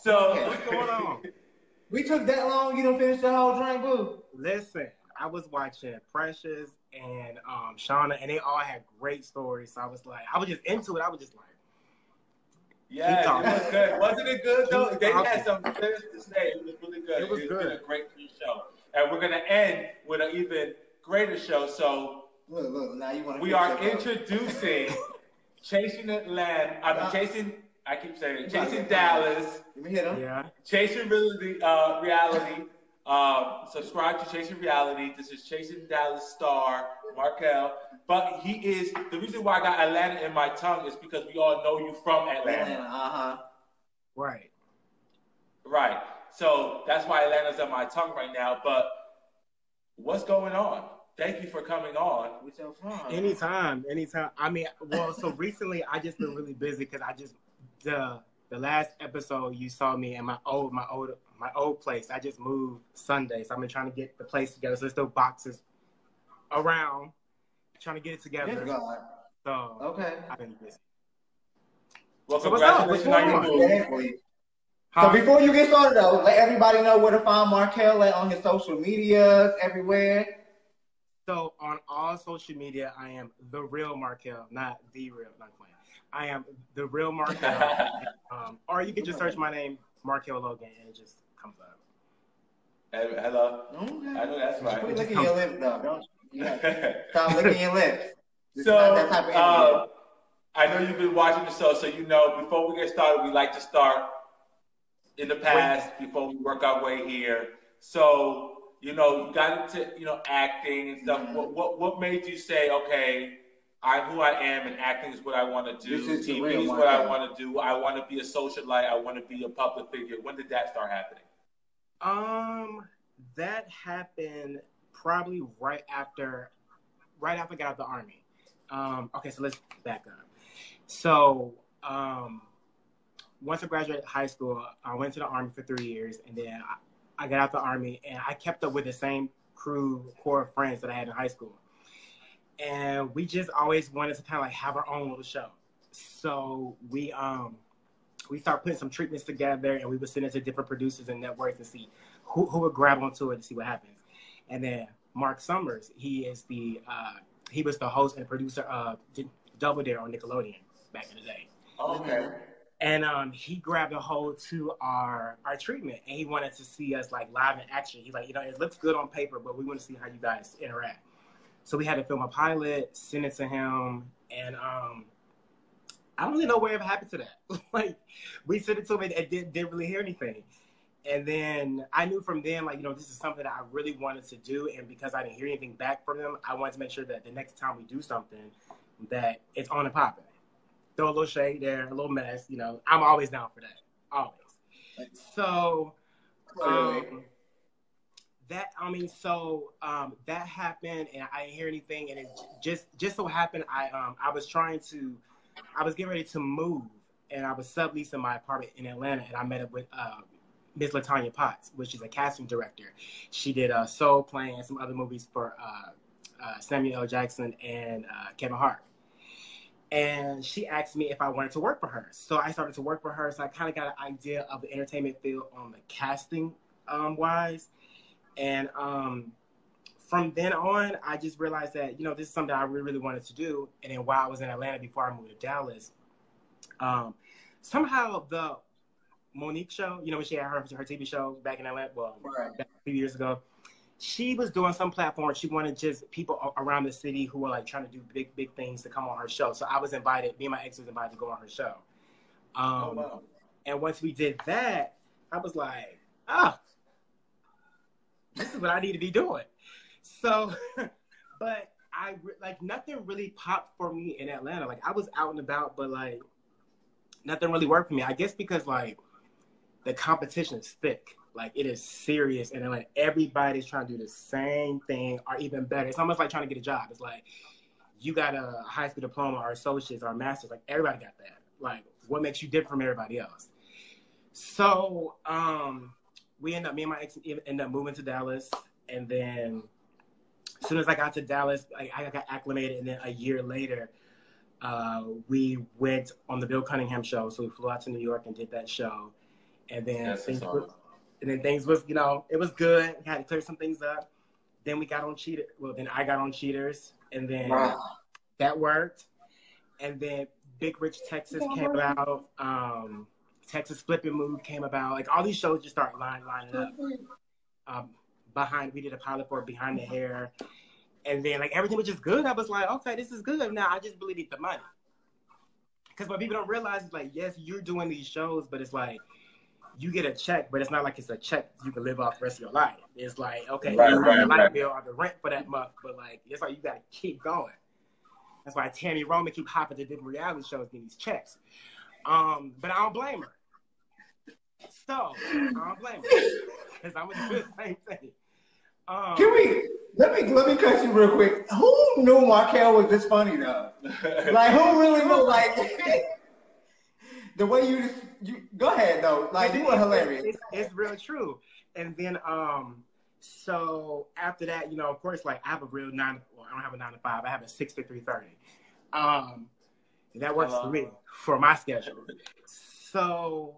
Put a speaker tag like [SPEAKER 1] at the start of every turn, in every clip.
[SPEAKER 1] So
[SPEAKER 2] what's going on?
[SPEAKER 3] We took that long. You don't finish the whole drink, boo.
[SPEAKER 2] Listen, I was watching Precious and Shauna, and they all had great stories. So I was just into it. I was just like,
[SPEAKER 1] yeah, it was good. Wasn't it good though? They had some things to say. It was really good.
[SPEAKER 2] It was good.
[SPEAKER 1] Been a great show, and we're gonna end with an even greater show. So
[SPEAKER 3] look. Now you want to?
[SPEAKER 1] We are introducing Chasing Atlanta. Chasing. I keep saying it. Chasing Dallas.
[SPEAKER 3] Let me hit him.
[SPEAKER 1] Yeah. Chasing Reality. Subscribe to Chasing Reality. This is Chasing Dallas star Markel. But he is the reason why I got Atlanta in my tongue is because we all know you from Atlanta.
[SPEAKER 2] Right.
[SPEAKER 1] Right. So that's why Atlanta's on my tongue right now. But what's going on? Thank you for coming on.
[SPEAKER 3] What's your phone?
[SPEAKER 2] Anytime. I mean, well, so recently I just been really busy because I just the last episode you saw me in my old place. I just moved Sunday, so I've been trying to get the place together. So there's still boxes around, trying to get it together.
[SPEAKER 3] Yes, God.
[SPEAKER 2] So
[SPEAKER 3] okay,
[SPEAKER 2] I've been busy.
[SPEAKER 1] Well, so congratulations on your move.
[SPEAKER 3] So before you get started, though, let everybody know where to find Markel on his social medias, everywhere.
[SPEAKER 2] So on all social media, I am the real Markel, not the real. Not playing. I am the real Markel. Or you can just search my name, Markel Logan, and it just comes up.
[SPEAKER 1] Hello. Okay. I know that's right.
[SPEAKER 3] Quit licking your lips, though. Don't you? Stop licking your lips.
[SPEAKER 1] So I know you've been watching the show, so you know before we get started, we like to start in the past before we work our way here. So. You got into, acting and stuff. Mm-hmm. What made you say, okay, I'm who I am and acting is what I want to do. TV is what I want to do. I want to be a socialite. I want to be a public figure. When did that start happening?
[SPEAKER 2] That happened probably right after I got out of the Army. Okay, so let's back up. So, once I graduated high school, I went to the Army for 3 years, and then I got out the Army, and I kept up with the same core of friends that I had in high school. And we just always wanted to kind of like have our own little show. So we started putting some treatments together, and we would send it to different producers and networks and see who would grab onto it and see what happens. And then Mark Summers, he was the host and producer of Double Dare on Nickelodeon back in the day.
[SPEAKER 1] Okay.
[SPEAKER 2] And he grabbed a hold to our treatment, and he wanted to see us like live in action. He's like, it looks good on paper, but we want to see how you guys interact. So we had to film a pilot, send it to him, and I don't really know whatever happened to that. Like, we sent it to him and didn't really hear anything. And then I knew from then, like, this is something that I really wanted to do, and because I didn't hear anything back from him, I wanted to make sure that the next time we do something, that it's on and popping. Throw a little shade there, a little mess, I'm always down for that, always. So, that happened, and I didn't hear anything, and it just so happened I was getting ready to move, and I was subleasing my apartment in Atlanta, and I met up with Miss LaTanya Potts, which is a casting director. She did Soul Plane and some other movies for Samuel L. Jackson and Kevin Hart. And she asked me if I wanted to work for her. So I started to work for her. So I kind of got an idea of the entertainment field on the casting wise. And from then on, I just realized that, this is something I really, really wanted to do. And then while I was in Atlanta before I moved to Dallas, somehow the Monique show, when she had her TV show back in Atlanta, back a few years ago, she was doing some platform. She wanted just people around the city who were like trying to do big things to come on her show. So I was invited, me and my ex was invited to go on her show.
[SPEAKER 1] Wow.
[SPEAKER 2] And once we did that, I was like, this is what I need to be doing. So, but nothing really popped for me in Atlanta. Like I was out and about, but like nothing really worked for me. I guess because like the competition is thick. Like, it is serious, and then, like, everybody's trying to do the same thing or even better. It's almost like trying to get a job. It's like, you got a high school diploma or associates or master's. Like, everybody got that. Like, what makes you different from everybody else? So, me and my ex ended up moving to Dallas, and then as soon as I got to Dallas, I got acclimated, and then a year later, we went on the Bill Cunningham show. So we flew out to New York and did that show. And then
[SPEAKER 1] Yes,
[SPEAKER 2] things was, you know, it was good. We had to clear some things up. Then we got on Cheaters. Well, then I got on Cheaters, and then that worked. And then Big Rich Texas came about. Texas Flip and Move came about. Like, all these shows just start lining up. We did a pilot for Behind the Hair. And then, like, everything was just good. I was like, okay, this is good. Now I just really need the money. Because what people don't realize is, like, yes, you're doing these shows, but it's like, you get a check, but it's not like it's a check you can live off the rest of your life. It's like, okay, you have the light bill or the rent for that month, but, like, it's like you got to keep going. That's why Tammy Roman keep hopping to different reality shows getting these checks. But I don't blame her. So, I don't blame her. Because I'm going to do the same thing.
[SPEAKER 3] Let me cut you real quick. Who knew Markel was this funny, though? Like, who really knew, like, the way you go ahead, though. Like, you were hilarious.
[SPEAKER 2] It's real true. And then, so after that, you know, of course, like, I have a real I don't have a 9 to 5. I have a 6 to 3:30. That works for me, for my schedule. So,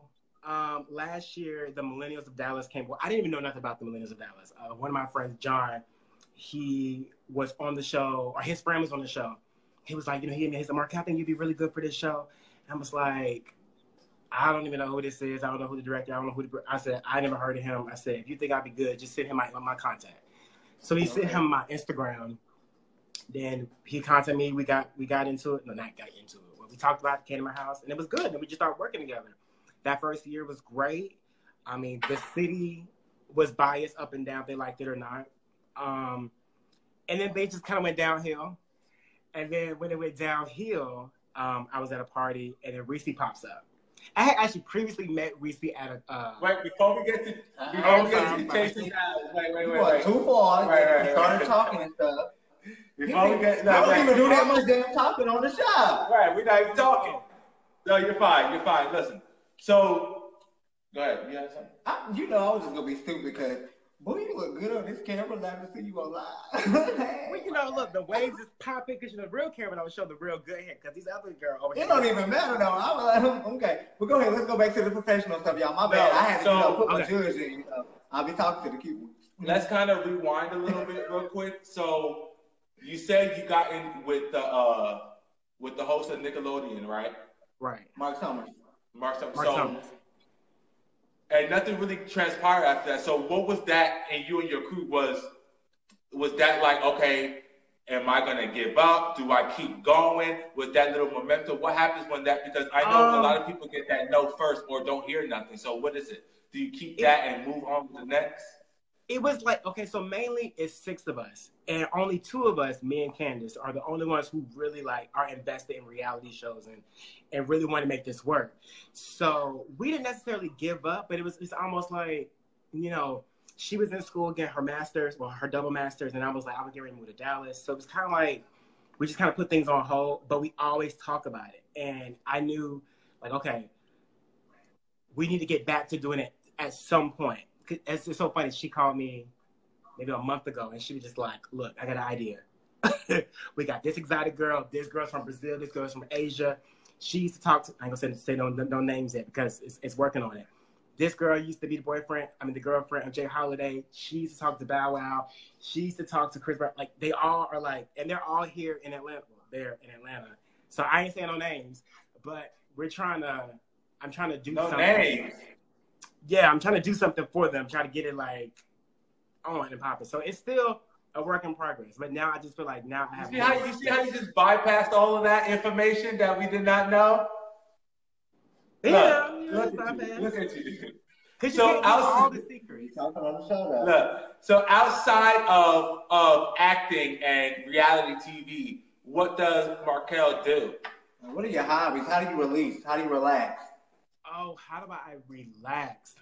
[SPEAKER 2] last year, the Millennials of Dallas came. Well, I didn't even know nothing about the Millennials of Dallas. One of my friends, John, he was on the show, or his friend was on the show. He was like, you know, he's like, Mark, I think you'd be really good for this show. And I was like, I don't even know who this is. I don't know who the director. I don't know who I said, I never heard of him. I said, if you think I'd be good, just send him my contact. So he sent him my Instagram. Then he contacted me. We got into it. No, not got into it. Well, we talked about it, came to my house, and it was good. And we just started working together. That first year was great. I mean, the city was biased up and down, if they liked it or not. And then they just kind of went downhill. And then when it went downhill, I was at a party, and then Reese pops up. I had actually previously met Reese at a...
[SPEAKER 1] Wait, before we get to chasing wait.
[SPEAKER 3] You are too far.
[SPEAKER 1] Right.
[SPEAKER 3] Started talking and stuff.
[SPEAKER 1] Before we get...
[SPEAKER 3] I don't even do that much damn talking on the show.
[SPEAKER 1] Right, we're not even talking. No, you're fine. Listen. So, go ahead. You have something?
[SPEAKER 3] You know, I was just going to be stupid because, boy, you look good on this camera. Glad to see you on live.
[SPEAKER 2] Well, you know, look, the waves is popping because, you know, the real camera don't show the real good hair because these other girls over here.
[SPEAKER 3] It don't even matter, though. I was like, okay. But go ahead. Let's go back to the professional stuff, y'all. My bad. I had to put my judge in. I'll be talking to the cute ones.
[SPEAKER 1] Let's kind of rewind a little bit real quick. So, you said you got in with the host of Nickelodeon, right?
[SPEAKER 3] Right. Mark Summers.
[SPEAKER 1] And nothing really transpired after that. So what was that, and you and your crew was that like, okay, am I gonna give up? Do I keep going? Was that little momentum? What happens when that? Because I know a lot of people get that no first or don't hear nothing. So what is it? Do you keep that and move on to the next?
[SPEAKER 2] It was like, okay, so mainly it's 6 of us, and only 2 of us, me and Candace, are the only ones who really like are invested in reality shows and really want to make this work. So we didn't necessarily give up, but it's almost like, you know, she was in school getting her master's, well, her double master's, and I was like, I was getting ready to move to Dallas. So it was kind of like, we just kind of put things on hold, but we always talk about it. And I knew, like, okay, we need to get back to doing it at some point. It's so funny. She called me maybe a month ago, and she was just like, look, I got an idea. We got this exotic girl. This girl's from Brazil. This girl's from Asia. She used to talk to, I ain't going to say no names yet because it's working on it. This girl used to be the girlfriend of Jay Holiday. She used to talk to Bow Wow. She used to talk to Chris Brown. Like, they all are like, and they're all here in Atlanta. Well, they're in Atlanta. So I ain't saying no names, but I'm trying to do something. No names. Yeah, I'm trying to do something for them, try to get it like on and popping. So it's still a work in progress. But now I just feel like now I have.
[SPEAKER 1] You see how you just bypassed all of that information that we did not know?
[SPEAKER 2] Yeah,
[SPEAKER 1] look at you.
[SPEAKER 2] Because you can't get all the secrets.
[SPEAKER 1] Look, so outside of acting and reality TV, what does Markel do?
[SPEAKER 3] What are your hobbies? How do you release? How do you relax?
[SPEAKER 2] Oh, how do I relax?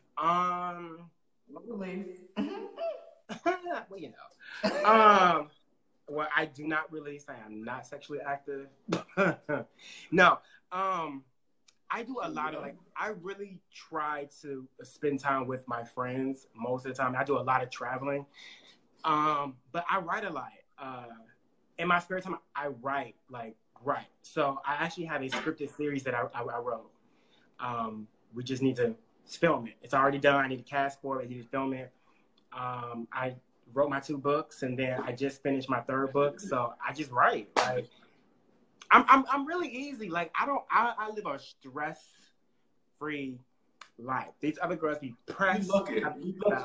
[SPEAKER 3] Release.
[SPEAKER 2] Well, you know. Well, I do not release. I am not sexually active. No. I do a lot of I really try to spend time with my friends most of the time. I do a lot of traveling. But I write a lot. In my spare time, I write. So I actually have a scripted series that I wrote. We just need to film it. It's already done. I need to cast for it. I need to film it. I wrote my 2 books, and then I just finished my 3rd book. So I just write. Like, I'm really easy. Like, I live a stress-free life. These other girls be pressed.
[SPEAKER 1] You look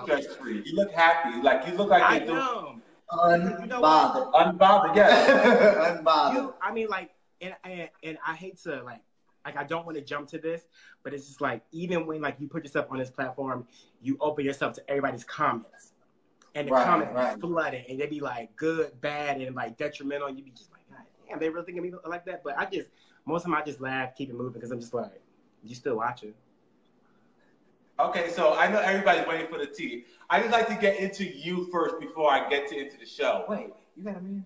[SPEAKER 1] stress-free. You look happy. Like, you look like
[SPEAKER 2] I am.
[SPEAKER 3] Unbothered.
[SPEAKER 1] Unbothered, yes.
[SPEAKER 3] Unbothered.
[SPEAKER 2] I mean, like, and I hate to, like, I don't want to jump to this, but it's just like, even when, like, you put yourself on this platform, you open yourself to everybody's comments. And the comments be flooded, and they be, like, good, bad, and, like, detrimental, and you be just like, God damn, they really think of me like that? But most of them I just laugh, keep it moving, because I'm just like, you still watching.
[SPEAKER 1] Okay, so I know everybody's waiting for the tea. I just like to get into you first before I get into the show.
[SPEAKER 3] Wait, you got a man?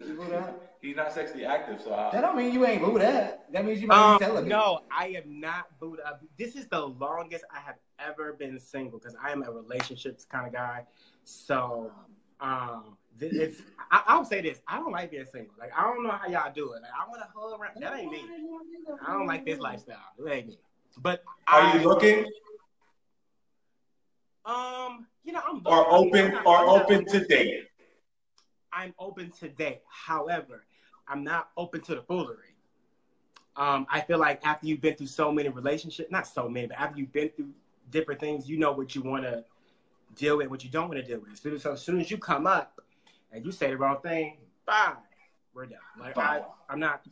[SPEAKER 3] You boo that?
[SPEAKER 1] He's not sexually active, so
[SPEAKER 3] that don't mean you ain't boo that. That means you might be celibate.
[SPEAKER 2] No, I am not booed up. This is the longest I have ever been single because I am a relationships kind of guy. So, I'll say this: I don't like being single. Like, I don't know how y'all do it. Like, I want to hold around. That ain't me. I don't like this lifestyle. It ain't me. But
[SPEAKER 1] are you looking?
[SPEAKER 2] You know, I'm
[SPEAKER 1] open to date.
[SPEAKER 2] I'm open to date. However, I'm not open to the foolery. I feel like after you've been through so many relationships, not so many, but after you've been through different things, you know what you want to deal with, what you don't want to deal with. So as soon as you come up and you say the wrong thing, bye, we're done. Like, I'm not,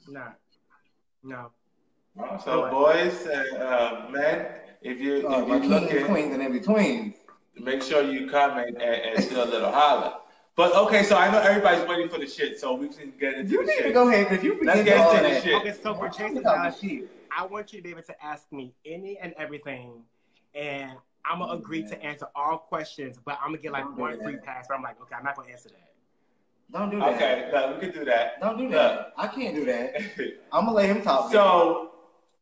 [SPEAKER 2] no.
[SPEAKER 1] So boys and men, if you're looking,
[SPEAKER 3] queens and in between,
[SPEAKER 1] make sure you comment and do a little holler. But okay, so I know everybody's waiting for the shit, so we can get into
[SPEAKER 3] you
[SPEAKER 1] the shit.
[SPEAKER 3] You need to go ahead, because you
[SPEAKER 1] Let's get into the shit.
[SPEAKER 2] Okay, so for chasing down shit, I want you to be able to ask me any and everything, and I'm gonna agree to answer all questions, but I'm gonna get like one free pass where I'm like, okay, I'm not gonna answer that.
[SPEAKER 3] Don't do that.
[SPEAKER 1] Okay, no, we can do that.
[SPEAKER 3] Don't do that. I can't do that. I'm gonna let him talk.
[SPEAKER 1] So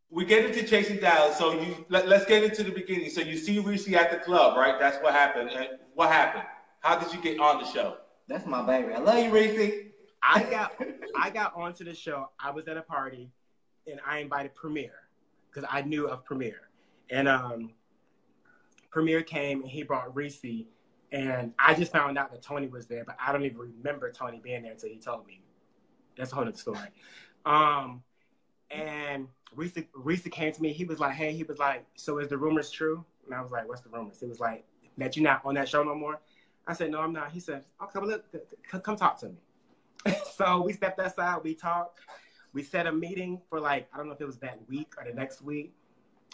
[SPEAKER 1] we get into chasing down. So let's get into the beginning. So you see Reese at the club, right? That's what happened. And what happened? How did you get on the show?
[SPEAKER 3] That's my baby. I love you, Reese.
[SPEAKER 2] I got onto the show. I was at a party, and I invited Premier because I knew of Premier, and Premier came and he brought Reese, and I just found out that Tony was there, but I don't even remember Tony being there until he told me. That's a whole other story. And Reese came to me. He was like, "Hey," he was like, "So is the rumors true?" And I was like, "What's the rumors?" He was like, "That you're not on that show no more." I said, "No, I'm not." He said, "Okay, well, look, come talk to me." So we stepped aside, we talked, we set a meeting for like, I don't know if it was that week or the next week.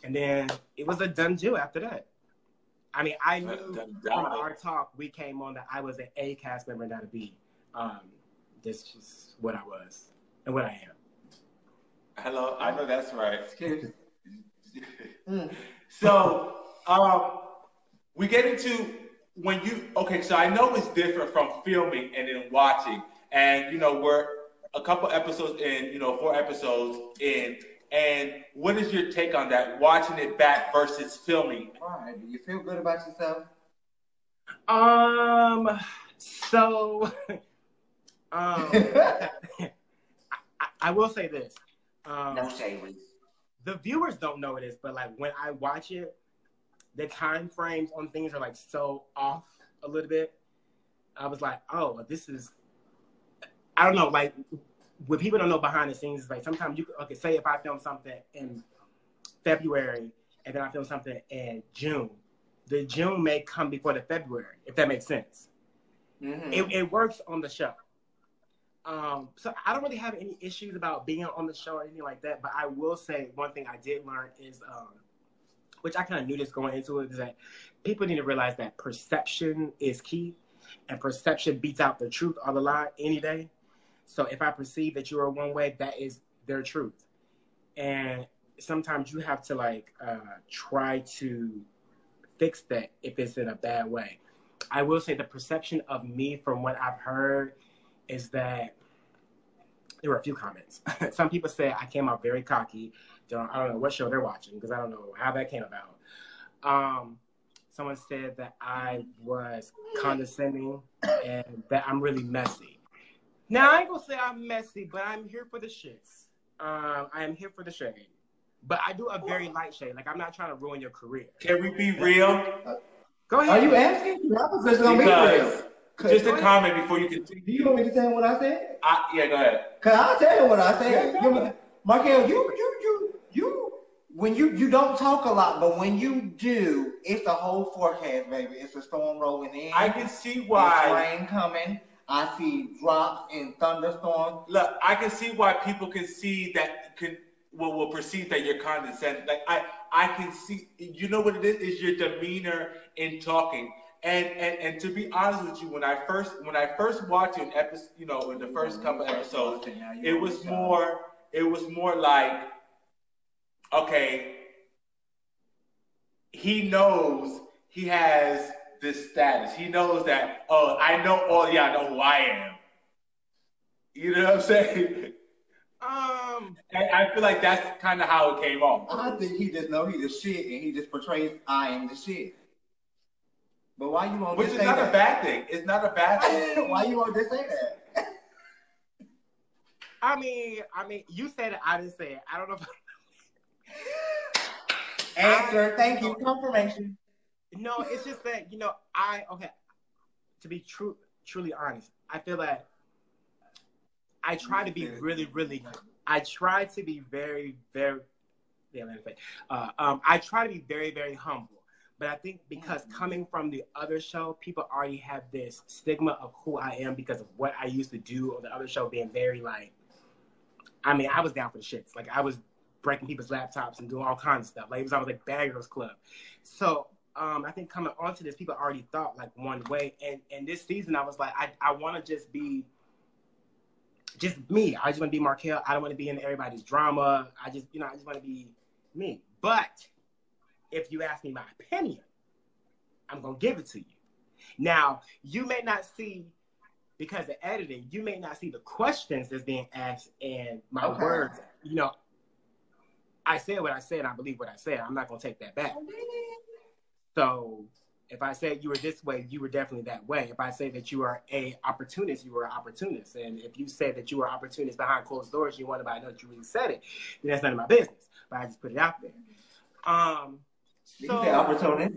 [SPEAKER 2] And then it was a done deal after that. I mean, I knew from our talk, we came on that I was an A cast member, not a B. This is what I was and what I am.
[SPEAKER 1] Hello, I know that's right. So, we get into so I know it's different from filming and then watching. And, we're a couple episodes in, 4 episodes in. And what is your take on that, watching it back versus filming?
[SPEAKER 3] All right. Do you feel good about yourself?
[SPEAKER 2] I will say this.
[SPEAKER 3] No shade.
[SPEAKER 2] The viewers don't know this, but like when I watch it, the time frames on things are like so off a little bit. I was like, oh, this is, I don't know, like when people don't know behind the scenes, it's like sometimes say if I film something in February and then I film something in June, the June may come before the February, if that makes sense. Mm-hmm. It works on the show. So I don't really have any issues about being on the show or anything like that, but I will say one thing I did learn is, which I kind of knew this going into it, is that people need to realize that perception is key, and perception beats out the truth or the lie any day. So if I perceive that you are one way, that is their truth. And sometimes you have to try to fix that if it's in a bad way. I will say the perception of me from what I've heard is that there were a few comments. Some people say I came out very cocky. I don't know what show they're watching because I don't know how that came about. Someone said that I was condescending and that I'm really messy. Now, I ain't going to say I'm messy, but I'm here for the shits. I am here for the shade. But I do a very light shade. Like, I'm not trying to ruin your career.
[SPEAKER 1] Can we be real?
[SPEAKER 2] Go ahead.
[SPEAKER 3] Are you asking? I was just gonna be real.
[SPEAKER 1] Just a comment before you continue.
[SPEAKER 3] Do you want me to tell him what I said?
[SPEAKER 1] Yeah, go ahead.
[SPEAKER 3] Cause I'll tell you what I said. Markel, you, when you don't talk a lot, but when you do, it's the whole forecast, baby. It's a storm rolling in.
[SPEAKER 1] I can see why.
[SPEAKER 3] It's rain coming. I see drops and thunderstorms.
[SPEAKER 1] Look, I can see why people can see that will perceive that you're condescending. Like I can see, you know what it is? Is your demeanor in talking. And to be honest with you, when I first watched you in episode, in the first couple episodes, it was more like, okay, he knows he has this status. He knows that, I know all y'all know who I am. You know what I'm saying? And I feel like that's kind of how it came off.
[SPEAKER 3] I think he just know he the shit, and he just portrays I am the shit. But why you won't
[SPEAKER 1] Which
[SPEAKER 3] just
[SPEAKER 1] is
[SPEAKER 3] say
[SPEAKER 1] not
[SPEAKER 3] that?
[SPEAKER 1] a bad thing. It's not a bad thing.
[SPEAKER 3] Why you won't just say that?
[SPEAKER 2] I mean, you said it. I didn't say it. I don't know.
[SPEAKER 3] Answer. Thank you. Confirmation.
[SPEAKER 2] No, it's just that to be truly honest, I feel that I try to be really, really. I try to be very, very. I try to be very, very humble. But I think because coming from the other show, people already have this stigma of who I am because of what I used to do on the other show, being very like, I was down for the shits. Like, I was breaking people's laptops and doing all kinds of stuff. Like, it was always like Bad Girls Club. So I think coming onto this, people already thought like one way. And this season, I was like, I want to just be just me. I just want to be Markel. I don't want to be in everybody's drama. I just want to be me. But if you ask me my opinion, I'm going to give it to you. Now, you may not see, because of editing, you may not see the questions that's being asked and my words. I said what I said. I believe what I said. I'm not going to take that back. So if I said you were this way, you were definitely that way. If I say that you are an opportunist, you were an opportunist. And if you said that you were an opportunist behind closed doors, you want nobody to know that you really said it, then that's none of my business. But I just put it out there.
[SPEAKER 3] You said opportunist?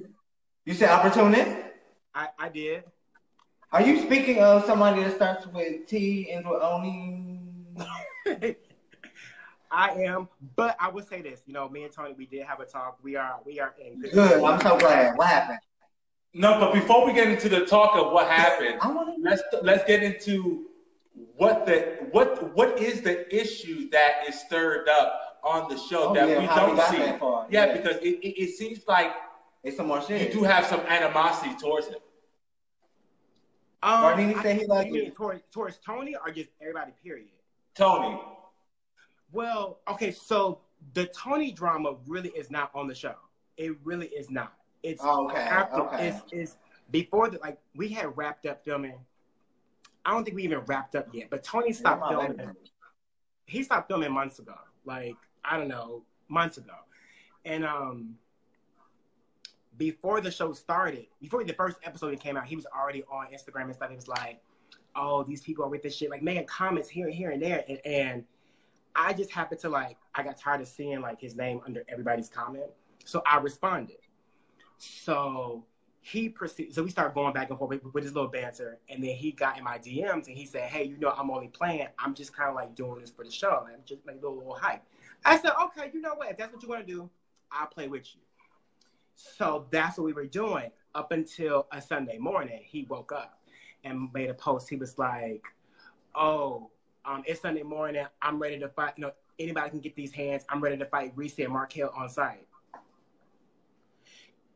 [SPEAKER 3] You said opportunist?
[SPEAKER 2] I did.
[SPEAKER 3] Are you speaking of somebody that starts with T, ends with Oni?
[SPEAKER 2] I am, but I would say this. Me and Tony, we did have a talk. We are in
[SPEAKER 3] good. I'm so glad. What happened?
[SPEAKER 1] No, but before we get into the talk of what happened, let's get into what is the issue that is stirred up on the show that we don't see. Yeah, because it seems like
[SPEAKER 3] it's some more shit.
[SPEAKER 1] You do have some animosity towards him.
[SPEAKER 3] Why didn't he say he liked you?
[SPEAKER 2] Towards Tony or just everybody, period? Tony. Well, okay, so the Tony drama really is not on the show. It really is not. It's it's before we had wrapped up filming. I don't think we even wrapped up yet, but Tony stopped filming. He stopped filming months ago. Months ago. And before the show started, before the first episode came out, he was already on Instagram and stuff. He was like, oh, these people are with this shit, like making comments here and there. And I just happened to I got tired of seeing his name under everybody's comment. So I responded. So he proceeded, so we started going back and forth with his little banter. And then he got in my DMs and he said, hey, I'm only playing. I'm just kind of doing this for the show. I'm just a little hype. I said, okay, you know what? If that's what you want to do, I'll play with you. So that's what we were doing up until a Sunday morning. He woke up and made a post. He was like, oh, it's Sunday morning. I'm ready to fight. Anybody can get these hands. I'm ready to fight Reese and Markel on site.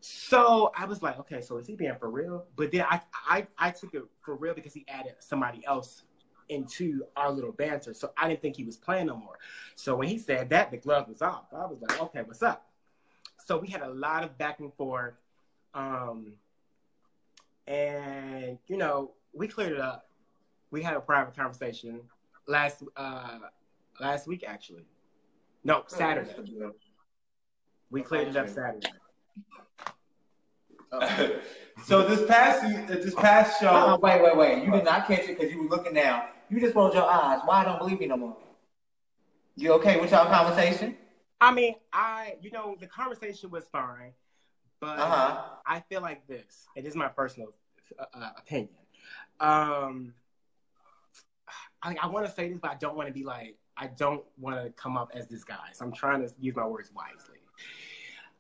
[SPEAKER 2] So I was like, okay, so is he being for real? But then I took it for real because he added somebody else into our little banter. So I didn't think he was playing no more. So when he said that, the glove was off. I was like, okay, what's up? So we had a lot of back and forth. And, we cleared it up. We had a private conversation last week, actually. No, Saturday. We cleared it up Saturday.
[SPEAKER 1] So this past show.
[SPEAKER 3] Wait. You did not catch it because you were looking down. You just rolled your eyes. Why I don't believe you no more? You okay with y'all conversation?
[SPEAKER 2] I mean, the conversation was fine, but I feel like this, and this is my personal opinion. I want to say this, but I don't want to be like, I don't want to come up as this guy. So I'm trying to use my words wisely.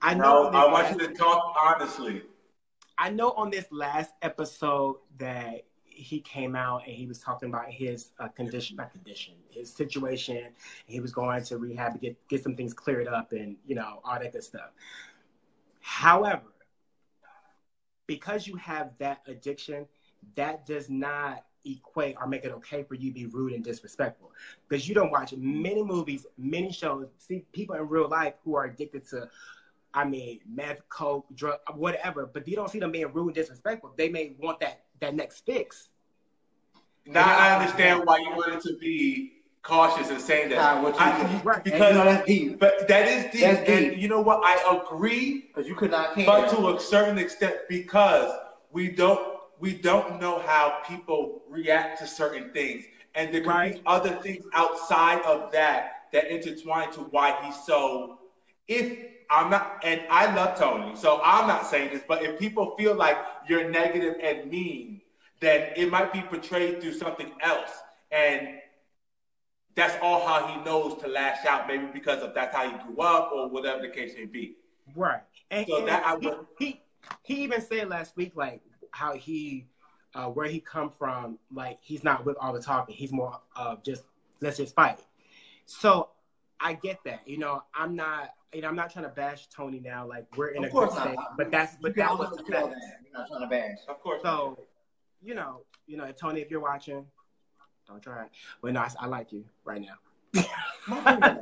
[SPEAKER 2] I
[SPEAKER 1] want you to talk honestly.
[SPEAKER 2] I know on this last episode that he came out and he was talking about his his situation. He was going to rehab to get some things cleared up and, all that good stuff. However, because you have that addiction, that does not equate or make it okay for you to be rude and disrespectful. Because you don't watch many movies, many shows, see people in real life who are addicted to, meth, coke, drug, whatever, but you don't see them being rude and disrespectful. They may want that next fix.
[SPEAKER 1] Now I understand why you wanted to be cautious in saying that.
[SPEAKER 3] Because that's deep.
[SPEAKER 1] But that is deep. And you know what? I agree.
[SPEAKER 3] Because you could not.
[SPEAKER 1] But to a certain extent, because we don't know how people react to certain things, and there could be other things outside of that intertwine to why he's so. And I love Tony, so I'm not saying this, but if people feel like you're negative and mean, then it might be portrayed through something else. And that's all how he knows to lash out, maybe because of that's how he grew up or whatever the case may be.
[SPEAKER 2] Right. And,
[SPEAKER 1] so
[SPEAKER 2] he even said last week, like, how he, where he come from, like, he's not with all the talking. He's more of let's just fight. So I get that. I'm not trying to bash Tony now. Like, we're in a good state. But that was the fact.
[SPEAKER 3] You're not trying to bash.
[SPEAKER 1] Of course.
[SPEAKER 2] So, Tony, if you're watching, don't try it. But no, I like you right now.
[SPEAKER 1] Look. I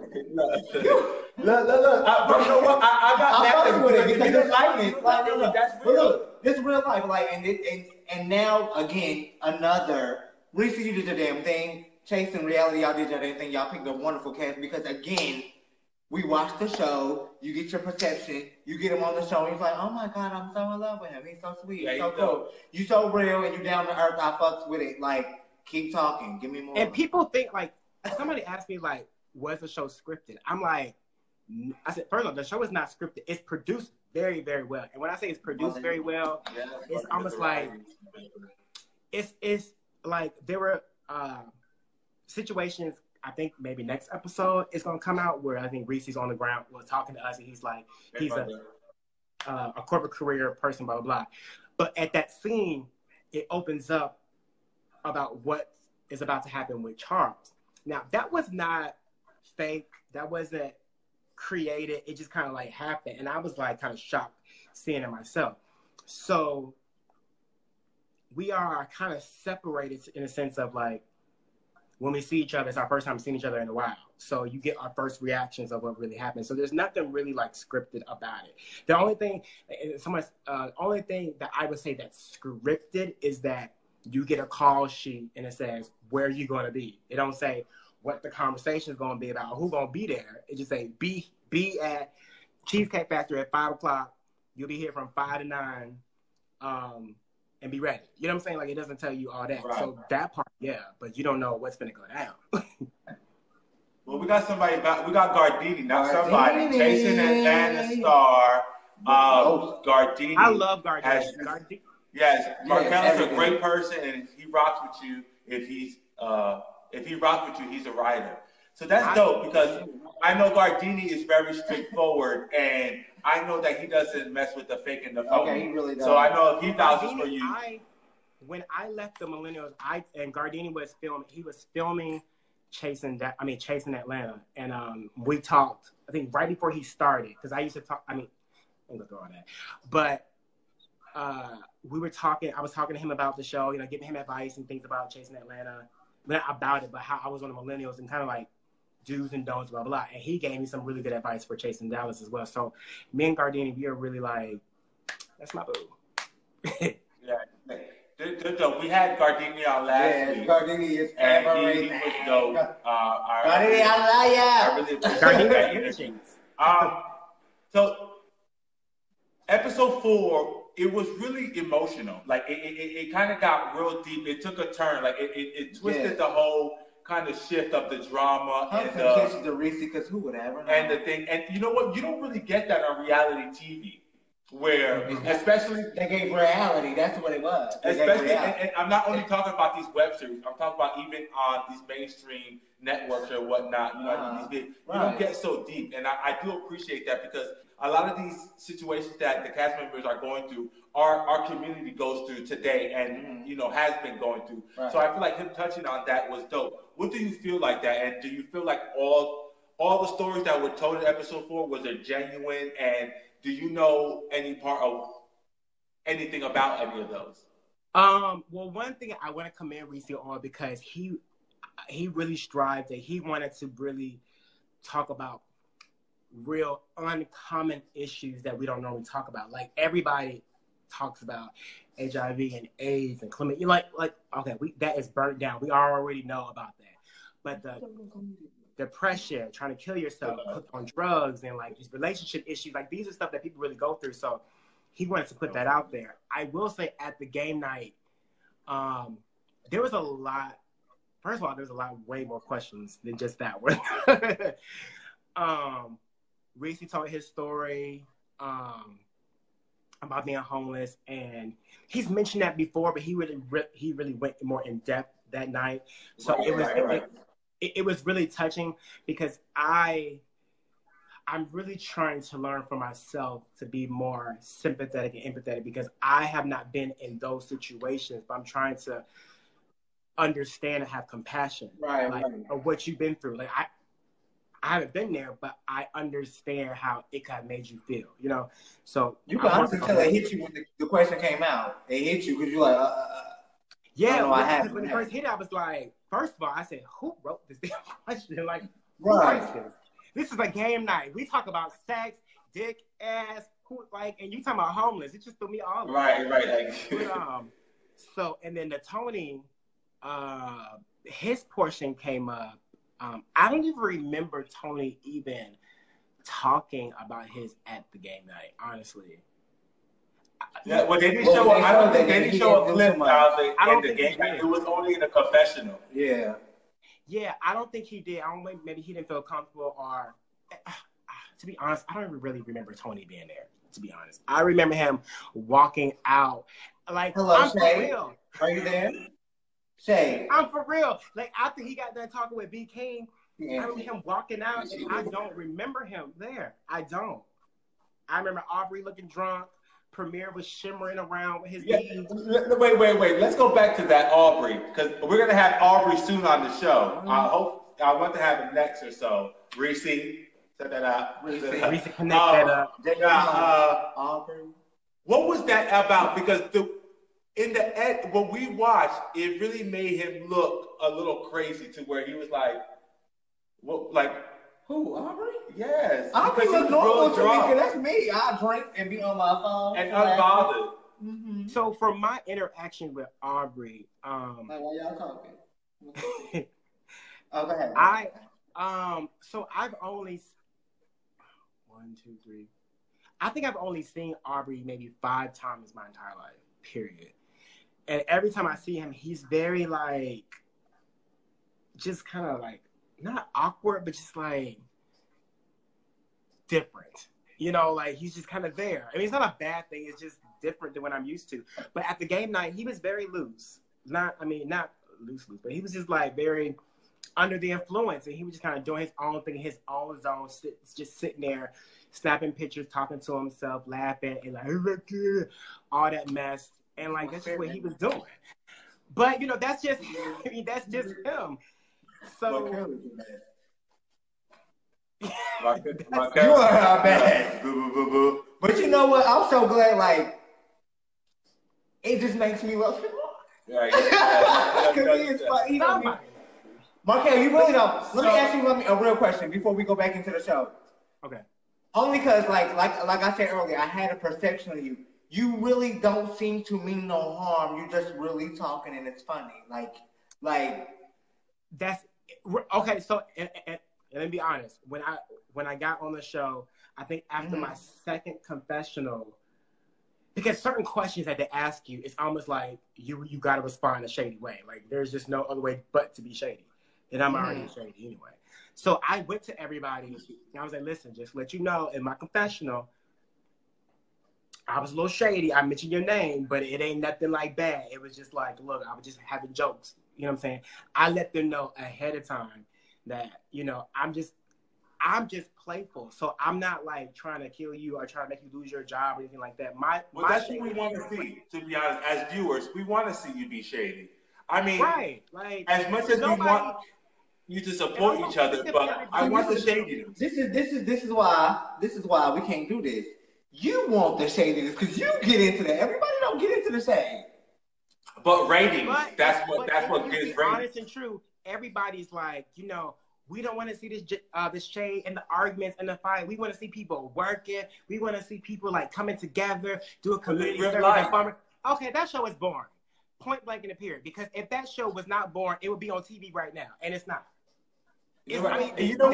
[SPEAKER 1] got
[SPEAKER 3] that with it because it's likeness. Look, this is real life. Like, and now again, another. Reese, you did the damn thing. Chase and Reality, y'all did your damn thing. Y'all picked a wonderful cast because again, we watch the show. You get your perception. You get him on the show. And he's like, oh my God, I'm so in love with him. He's so sweet. He's so cool. You so real and you down to earth. I fucks with it. Like, keep talking. Give me more.
[SPEAKER 2] And people think, like, somebody asked me, like, was the show scripted? I'm like, I said, first of all, the show is not scripted. It's produced very, very well. And when I say it's produced very well, it's almost like, it's like there were situations, I think maybe next episode it's going to come out where I think Reese's on the ground talking to us and he's like, he's a corporate career person, blah, blah, blah. But at that scene, it opens up about what is about to happen with Charles. Now, that was not fake. That wasn't created. It just kind of like happened. And I was like kind of shocked seeing it myself. So we are kind of separated in a sense of like, when we see each other, it's our first time seeing each other in a while. So you get our first reactions of what really happened. So there's nothing really like scripted about it. The only thing that I would say that's scripted is that you get a call sheet and it says, where are you going to be? It don't say what the conversation is going to be about or who's going to be there. It just say, be at Cheesecake Factory at 5 o'clock. You'll be here from 5 to 9. And be ready. You know what I'm saying? Like, it doesn't tell you all that. Right. So that part, yeah, but you don't know what's going to go down.
[SPEAKER 1] Well, we got somebody we got Gardini, not somebody. Chasing Atlanta star. Gardini.
[SPEAKER 2] I love Gardini.
[SPEAKER 1] Yes, Markel is a great person, and he rocks with you. If he rocks with you, he's a writer. So that's dope because I know Gardini is very straightforward, and I know that he doesn't mess with the fake and the phony.
[SPEAKER 3] Okay, he really does.
[SPEAKER 1] So I know if he vouches for you.
[SPEAKER 2] When I left the Millennials, and Gardini was filming Chasing Atlanta, and we talked. I think right before he started, because I used to talk. I mean, I'm gonna throw all that, but we were talking. I was talking to him about the show, giving him advice and things about Chasing Atlanta, not about it, but how I was on the Millennials and kind of like do's and don'ts, blah, blah. And he gave me some really good advice for Chasing Dallas as well. So me and Gardini, we are really like, that's my boo.
[SPEAKER 1] Yeah. We had Gardini on last week.
[SPEAKER 3] Gardini is
[SPEAKER 1] and he was dope.
[SPEAKER 3] Gardini, I love ya.
[SPEAKER 1] Gardini. So episode 4, it was really emotional. Like it kind of got real deep. It took a turn. Like it twisted the whole kind of shift of the drama
[SPEAKER 3] and the Reese, because who would ever know?
[SPEAKER 1] And the thing, and you know what? You don't really get that on reality TV. Where, especially...
[SPEAKER 3] They gave reality. That's what it was.
[SPEAKER 1] Especially, and I'm not only talking about these web series. I'm talking about even on these mainstream networks or whatnot. You know, you don't get so deep. And I do appreciate that, because a lot of these situations that the cast members are going through, our community goes through today and, you know, has been going through. Right. So I feel like him touching on that was dope. What do you feel like that? And do you feel like all the stories that were told in episode 4, was it genuine? And do you know any part of anything about any of those?
[SPEAKER 2] Well, one thing I want to commend Reese on, because he really strived, that he wanted to really talk about real uncommon issues that we don't normally talk about. Like, everybody talks about HIV and AIDS and chlamydia. Like okay, that is burnt down. We already know about that. But the depression, trying to kill yourself, hooked on drugs, and like these relationship issues, like these are stuff that people really go through. So he wanted to put that out there. I will say, at the game night, there was a lot. First of all, there's a lot, way more questions than just that one. Reese told his story about being homeless, and he's mentioned that before, but he really went more in depth that night. So it was really touching, because I'm really trying to learn for myself to be more sympathetic and empathetic, because I have not been in those situations, but I'm trying to understand and have compassion, of what you've been through. Like, I haven't been there, but I understand how it kind of made you feel, you know? So
[SPEAKER 3] you can honestly tell it hit you when the question came out. It hit you because you're like,
[SPEAKER 2] yeah, because when it first hit, I was like, first of all, I said, who wrote this damn question? Like, who writes this? This is a game night. We talk about sex, dick, ass, and you talking about homeless. It just threw me all over.
[SPEAKER 1] Right.
[SPEAKER 2] But, so, and then the Tony, his portion came up. I don't even remember Tony even talking about his at the game night, honestly.
[SPEAKER 1] Yeah, well, they didn't show. I don't think they didn't show a clip of the game night. It was only in a confessional.
[SPEAKER 3] Yeah.
[SPEAKER 2] Yeah, I don't think he did. Maybe he didn't feel comfortable, or to be honest, I don't even really remember Tony being there. To be honest, I remember him walking out. Like,
[SPEAKER 3] hello,
[SPEAKER 2] I'm
[SPEAKER 3] Shay.
[SPEAKER 2] for real.
[SPEAKER 3] Are you there? Shay.
[SPEAKER 2] I'm for real. Like, after he got done talking with B King, I remember him walking out, and I don't remember him there. I don't. I remember Aubrey looking drunk. Premier was shimmering around with his beads.
[SPEAKER 1] Wait. Let's go back to that Aubrey, because we're going to have Aubrey soon on the show. I want to have it next or so. Reese, set that up.
[SPEAKER 2] Reese, connect that up.
[SPEAKER 3] Aubrey.
[SPEAKER 1] What was that about? Because in the end, when we watched, it really made him look a little crazy, to where he was like, "What? Like
[SPEAKER 3] who? Aubrey?
[SPEAKER 1] Yes.
[SPEAKER 3] Aubrey was normal to me, because that's me. I drink and be on my phone
[SPEAKER 1] and unbothered."
[SPEAKER 2] Mm-hmm. So from my interaction with Aubrey,
[SPEAKER 3] like, while y'all talking. Oh, go ahead.
[SPEAKER 2] So I've only 1, 2, 3. I think I've only seen Aubrey maybe 5 times my entire life. Period. And every time I see him, he's very like, just kind of like, not awkward, but just like different. You know, like, he's just kind of there. I mean, it's not a bad thing. It's just different than what I'm used to. But at the game night, he was very loose. Not loose, but he was just like very under the influence, and he was just kind of doing his own thing, his own zone, just sitting there, snapping pictures, talking to himself, laughing, and like, all that mess. And like, that's just what he was doing. But, you know, that's just, I mean, that's just him. So.
[SPEAKER 3] Markel. You are our bad. But you know what? I'm so glad, like, it just makes me love him.
[SPEAKER 1] Right.
[SPEAKER 3] He's Markel, you really don't. Let me ask you a real question before we go back into the show.
[SPEAKER 2] Okay.
[SPEAKER 3] Only because, like I said earlier, I had a perception of you. You really don't seem to mean no harm. You're just really talking, and it's funny. Like.
[SPEAKER 2] That's okay. So, and let me be honest. When I got on the show, I think after my second confessional, because certain questions that they ask you, it's almost like you got to respond a shady way. Like, there's just no other way but to be shady. and I'm already shady anyway. So I went to everybody, and I was like, listen, just let you know, in my confessional, I was a little shady. I mentioned your name, but it ain't nothing like bad. It was just like, look, I was just having jokes. You know what I'm saying? I let them know ahead of time that, you know, I'm just playful. So I'm not like trying to kill you or trying to make you lose your job or anything like that.
[SPEAKER 1] That's what we want to see, to be honest. As viewers, we want to see you be shady. I mean,
[SPEAKER 2] right, like,
[SPEAKER 1] as much as we want you to support each other, but I want the shadiness.
[SPEAKER 3] This is why we can't do this. You want the shadiness because you get into that. Everybody don't get into the shade.
[SPEAKER 1] But ratings, that's what gets ratings.
[SPEAKER 2] Honest and true, everybody's like, you know, we don't want to see this shade and the arguments and the fight. We want to see people working. We want to see people like coming together, doing community service and farming. Okay, that show is boring. Point blank in the period. Because if that show was not boring, it would be on TV right now, and it's not.
[SPEAKER 1] It's right. And you know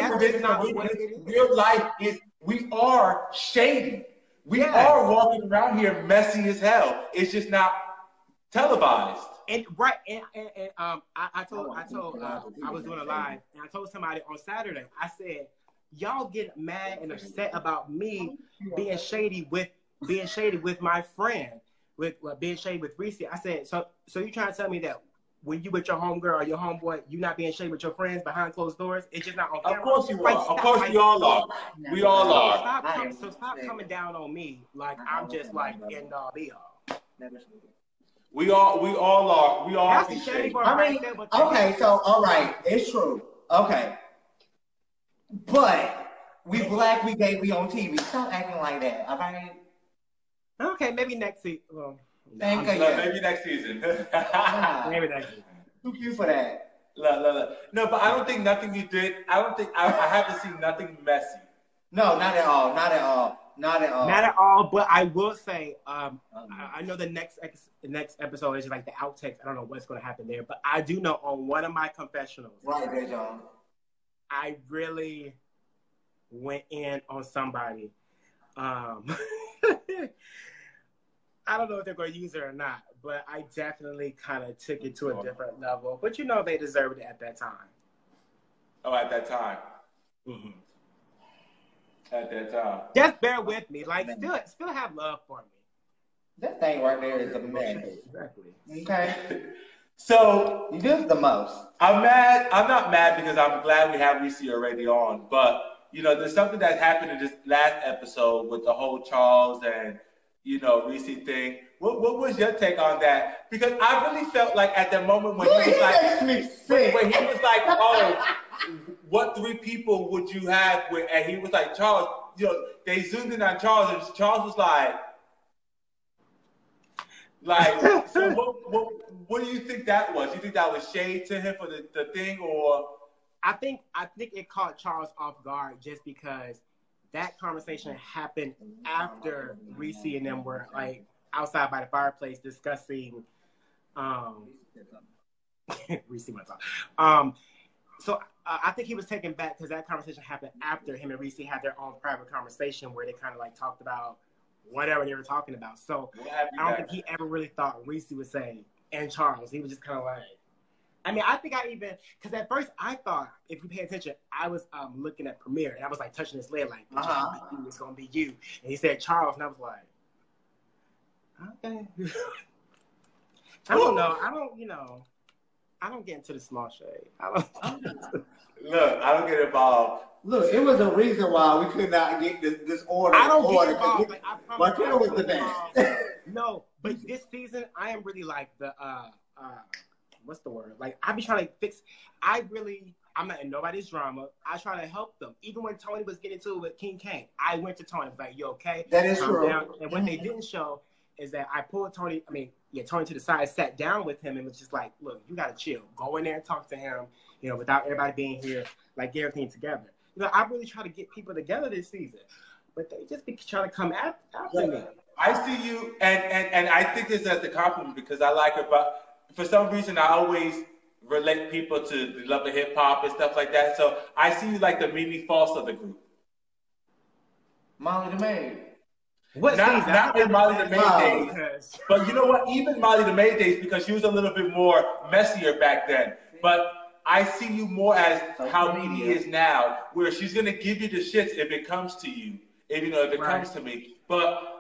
[SPEAKER 1] real life is we are shady. We are walking around here messy as hell. It's just not televised.
[SPEAKER 2] And I was doing a live, and I told somebody on Saturday. I said, y'all get mad and upset about me being shady with my friend, being shady with Reese. I said, so you trying to tell me that when you with your homegirl or your homeboy, you not being shady with your friends behind closed doors? It's just not on camera.
[SPEAKER 1] Of course you are. Of course we all are. We all are.
[SPEAKER 2] Stop coming down on me like I'm just like end all be all.
[SPEAKER 1] We all are. We all be shady.
[SPEAKER 3] I mean, okay, so all right, it's true. Okay, but we black, we gay, we on TV. Stop acting like that. All right.
[SPEAKER 2] Okay, maybe next season. Well,
[SPEAKER 1] maybe next season.
[SPEAKER 2] Maybe next season.
[SPEAKER 3] Too cute for that.
[SPEAKER 1] No, but I don't think nothing you did. I haven't seen nothing messy.
[SPEAKER 3] No, not at all. Not at all. Not at all.
[SPEAKER 2] Not at all. But I will say, I know the next episode is like the outtakes. I don't know what's going to happen there, but I do know on one of my confessionals.
[SPEAKER 3] Right there, John.
[SPEAKER 2] I really went in on somebody. I don't know if they're going to use it or not, but I definitely kind of took it to a different level. But you know, they deserved it at that time.
[SPEAKER 1] Oh, at that time.
[SPEAKER 2] Mm-hmm.
[SPEAKER 1] At that time.
[SPEAKER 2] Just bear with me. Like, still have love for me.
[SPEAKER 3] That thing right there is a mess.
[SPEAKER 2] Exactly.
[SPEAKER 3] Okay.
[SPEAKER 1] So
[SPEAKER 3] you did the most.
[SPEAKER 1] I'm mad. I'm not mad because I'm glad we have Reese already on. But you know, there's something that happened in this last episode with the whole Charles and Reese thing. What was your take on that? Because I really felt like at the moment when he was like, when he was like, oh, what 3 people would you have with? And he was like, Charles. They zoomed in on Charles, and Charles was like, so what do you think that was? You think that was shade to him for the thing, or?
[SPEAKER 2] I think it caught Charles off guard just because that conversation happened after Reese and them were like outside by the fireplace discussing Reese went on. So I think he was taken back because that conversation happened after him and Reese had their own private conversation where they kind of like talked about whatever they were talking about. So I don't think he ever really thought Reese would say, and Charles. He was just kind of like, I mean, I think because at first I thought, if you pay attention, I was looking at Premier, and I was like touching his leg, like, it's going to be you. And he said Charles, and I was like, okay. I don't know. I don't get into the small shade.
[SPEAKER 1] Look, I don't get involved.
[SPEAKER 3] Look, it was a reason why we could not get this order.
[SPEAKER 2] I don't get involved. Like,
[SPEAKER 3] Markel was the best.
[SPEAKER 2] No, but this season, I am really like the, what's the word? Like, I be trying to fix, I'm not in nobody's drama. I try to help them. Even when Tony was getting into it with King Kane, I went to Tony. I was like, you okay?
[SPEAKER 3] That is true.
[SPEAKER 2] And what they didn't show is that I pulled Tony to the side, sat down with him, and was just like, look, you got to chill. Go in there and talk to him, without everybody being here, like, get everything together. I really try to get people together this season, but they just be trying to come after me.
[SPEAKER 1] I see you, and I think this as a compliment because I like it, but for some reason I always relate people to the love of hip hop and stuff like that. So I see you like the Mimi False of the group.
[SPEAKER 3] Molly the Maid.
[SPEAKER 1] Not in Molly the Maid days, but you know what? Even Molly the Maid days, because she was a little bit more messier back then. But I see you more as how
[SPEAKER 3] Social
[SPEAKER 1] Dee
[SPEAKER 3] media.
[SPEAKER 1] is now, where she's gonna give you the shits if it comes to you, if it comes to me. But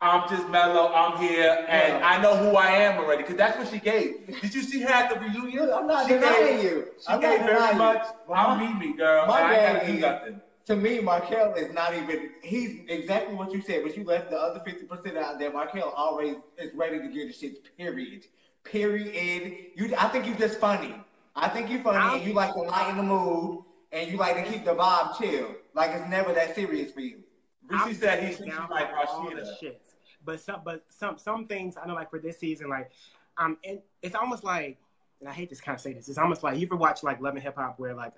[SPEAKER 1] I'm just mellow. I'm here, and I know who I am already, because that's what she gave. Did you see her at the reunion?
[SPEAKER 3] I'm not
[SPEAKER 1] She
[SPEAKER 3] denying
[SPEAKER 1] gave,
[SPEAKER 3] you.
[SPEAKER 1] She gave very much. I'm Mimi, girl.
[SPEAKER 3] My
[SPEAKER 1] And I
[SPEAKER 3] dad
[SPEAKER 1] gotta do
[SPEAKER 3] is,
[SPEAKER 1] nothing.
[SPEAKER 3] to me, Markel is not even. He's exactly what you said, but you left the other 50% out there. Markel always is ready to give the shits. Period. Period. I think you just funny. I think you funny, and you like to lighten the mood, and you like to keep the vibe chill. Like it's never that serious for you.
[SPEAKER 1] Rishi said he's
[SPEAKER 2] down
[SPEAKER 1] like
[SPEAKER 2] all the
[SPEAKER 1] Rashida.
[SPEAKER 2] shit. But some things I know, like for this season, like and it's almost like, and I hate to kind of say this, it's almost like you ever watch like Love and Hip Hop where like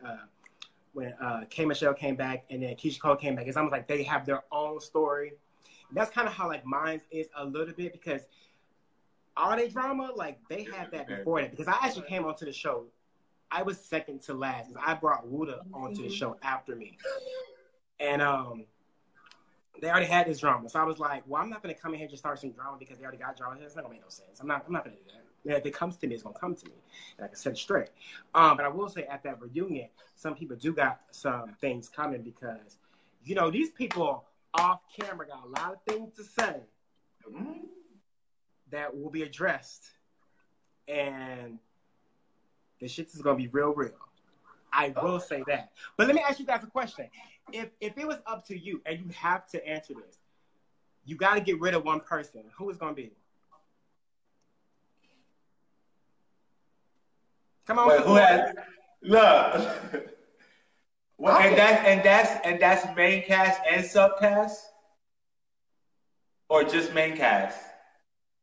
[SPEAKER 2] when K Michelle came back and then Keisha Cole came back, it's almost like they have their own story. And that's kind of how like mine is a little bit, because all their drama, like they had that before that. Because I actually came onto the show, I was second to last. I brought Wuda onto the show after me, and they already had this drama. So I was like, well, I'm not going to come in here and just start some drama because they already got drama. It's not going to make no sense. I'm not going to do that. Yeah, if it comes to me, it's going to come to me. And I can set it straight. But I will say at that reunion, some people do got some things coming because, you know, these people off camera got a lot of things to say that will be addressed. And the shit is going to be real. I will say that. But let me ask you guys a question. If it was up to you and you have to answer this, you got to get rid of one person. Who is going to be? Come on.
[SPEAKER 1] Wait, who has? Look. Well, and that's main cast and subcast, or just main cast?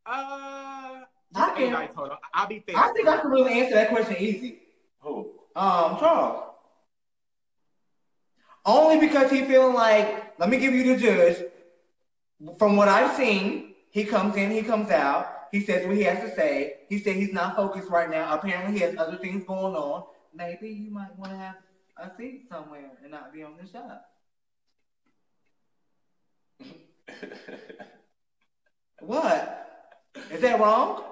[SPEAKER 2] I'll be fair.
[SPEAKER 3] I think I can really answer that question easy.
[SPEAKER 1] Who?
[SPEAKER 3] Charles. Only because he feeling like, let me give you the judge. From what I've seen, he comes in, he comes out. He says what he has to say. He said he's not focused right now. Apparently, he has other things going on. Maybe you might want to have a seat somewhere and not be on the show. What? Is that wrong?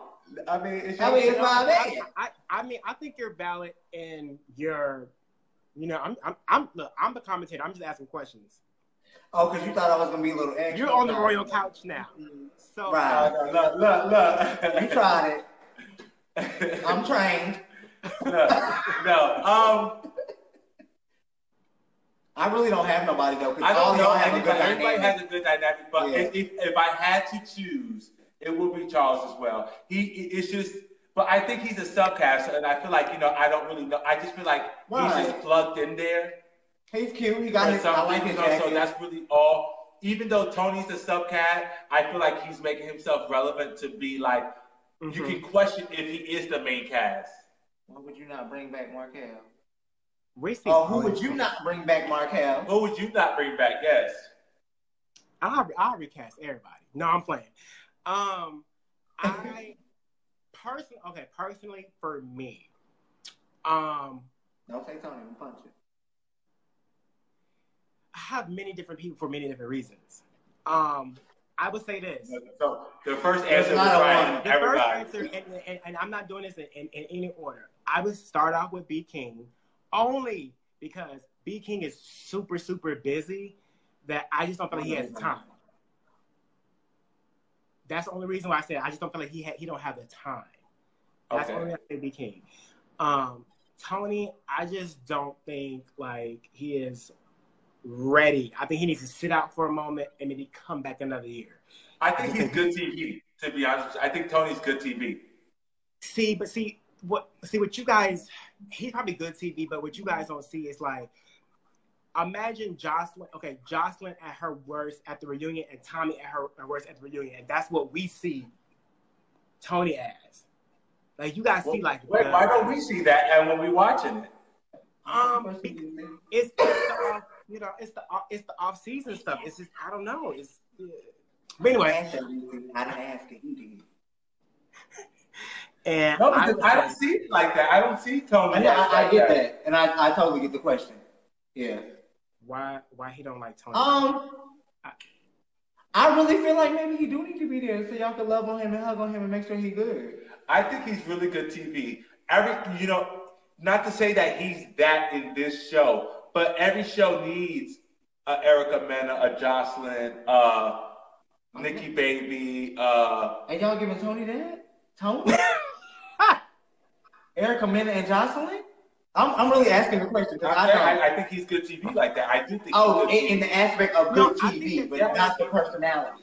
[SPEAKER 1] I mean, it's
[SPEAKER 2] I think you're valid in your. You know, I'm the commentator. I'm just asking questions.
[SPEAKER 3] Oh, because you thought I was gonna be a little extra.
[SPEAKER 2] You're on the royal couch now. So
[SPEAKER 3] right.
[SPEAKER 1] Look.
[SPEAKER 3] You tried it. I'm trained.
[SPEAKER 1] No.
[SPEAKER 3] I really don't have nobody though.
[SPEAKER 1] I don't know.
[SPEAKER 3] Everybody
[SPEAKER 1] has a good dynamic, but if I had to choose, it would be Charles as well. It's just. But I think he's a subcast, and I feel like, I don't really know. I just feel like he's just plugged in there.
[SPEAKER 3] He's cute. He got his, I like his jacket.
[SPEAKER 1] So that's really all. Even though Tony's a subcat, I feel like he's making himself relevant to be like, you can question if he is the main cast.
[SPEAKER 3] Why would you not bring back Markel?
[SPEAKER 2] Who
[SPEAKER 3] would you not bring back Markel?
[SPEAKER 1] Who would you not bring back? Yes.
[SPEAKER 2] I'll recast everybody. No, I'm playing. Personally for me,
[SPEAKER 3] don't say Tony, I'm punch it.
[SPEAKER 2] I have many different people for many different reasons. I would say this.
[SPEAKER 1] So the first answer was everybody.
[SPEAKER 2] First answer, and I'm not doing this in any order. I would start off with B King, only because B King is super, super busy that I just don't feel like he has time. That's the only reason why I said I just don't feel like he don't have the time. That's the only reason I say B King. Tony, I just don't think like he is ready. I think he needs to sit out for a moment and maybe come back another year.
[SPEAKER 1] I think he's good TV, to be honest. I think Tony's good TV.
[SPEAKER 2] See what you guys, he's probably good TV, but what you guys don't see is like, imagine Jocelyn at her worst at the reunion and Tommy at her worst at the reunion. And that's what we see Tony as. Like, you guys see like...
[SPEAKER 1] Wait, why don't we see that and when we watching it?
[SPEAKER 2] It's the off-season stuff. It's just, I don't know. But anyway.
[SPEAKER 3] I didn't ask it. You did.
[SPEAKER 2] And
[SPEAKER 1] no, because I don't see it like that. I don't see Tony.
[SPEAKER 3] I get that. And I totally get the question. Yeah.
[SPEAKER 2] Why he don't like Tony?
[SPEAKER 3] I really feel like maybe he do need to be there so y'all can love on him and hug on him and make sure he's good.
[SPEAKER 1] I think he's really good TV. not to say that he's that in this show, but every show needs a Erica Mena, a Jocelyn, Nikki Baby.
[SPEAKER 3] And y'all giving Tony that? Tony? Erica Mena and Jocelyn? I'm really asking the question.
[SPEAKER 1] I think he's good TV like that. I do think.
[SPEAKER 3] In the aspect of good TV, but not the personality.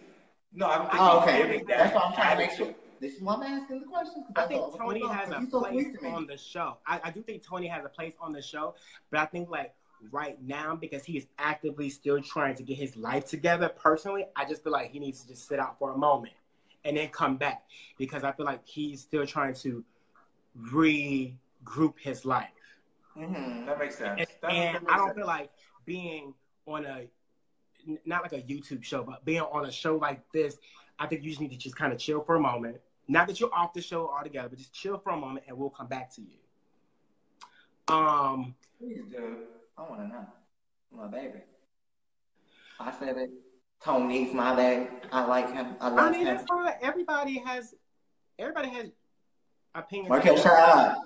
[SPEAKER 1] No, I don't think.
[SPEAKER 3] Okay. That's why I'm trying to make sure. This is why I'm asking the question.
[SPEAKER 2] I think Tony has a place on the show. I do think Tony has a place on the show, but I think like right now, because he is actively still trying to get his life together personally, I just feel like he needs to just sit out for a moment and then come back, because I feel like he's still trying to regroup his life.
[SPEAKER 1] Mm-hmm. That makes sense.
[SPEAKER 2] And I don't feel like being on not like a YouTube show, but being on a show like this, I think you just need to just kind of chill for a moment. Not that you're off the show altogether, but just chill for a moment and we'll come back to you.
[SPEAKER 3] Please do. I want to know. My baby. I said it. Tony's my baby. I like him. I love him.
[SPEAKER 2] That's fine. Everybody has opinions.
[SPEAKER 3] Markel, shut up.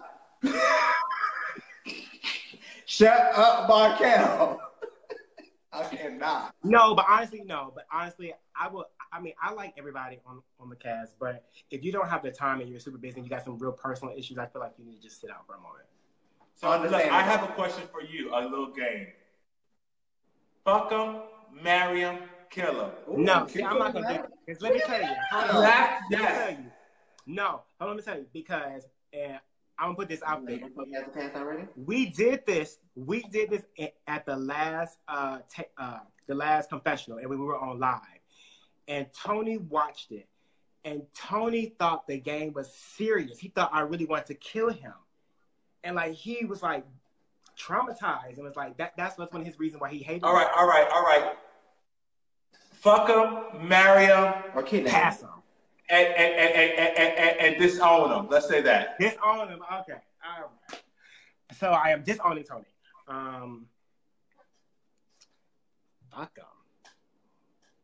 [SPEAKER 3] Shut up, Markel. I cannot.
[SPEAKER 2] No, but honestly, I like everybody on the cast, but if you don't have the time and you're super busy and you got some real personal issues, I feel like you need to just sit out for a moment.
[SPEAKER 1] So look, I have a question for you, a little game. Fuck them, marry them, kill them.
[SPEAKER 2] No, see, I'm not going to do it. Because let me tell you.
[SPEAKER 1] Yes.
[SPEAKER 2] No, hold on, let me tell you. Because, and I'm going to put this out there.
[SPEAKER 3] Already?
[SPEAKER 2] We did this at the last confessional, and we were on live. And Tony watched it. And Tony thought the game was serious. He thought I really wanted to kill him. And like he was like traumatized, and was like that's one of his reasons why he hated.
[SPEAKER 1] All right. Fuck him, marry him,
[SPEAKER 3] or
[SPEAKER 2] pass him,
[SPEAKER 1] and disown him. Let's say that.
[SPEAKER 2] Disown him. Okay. All right. So I am disowning Tony. Fuck him.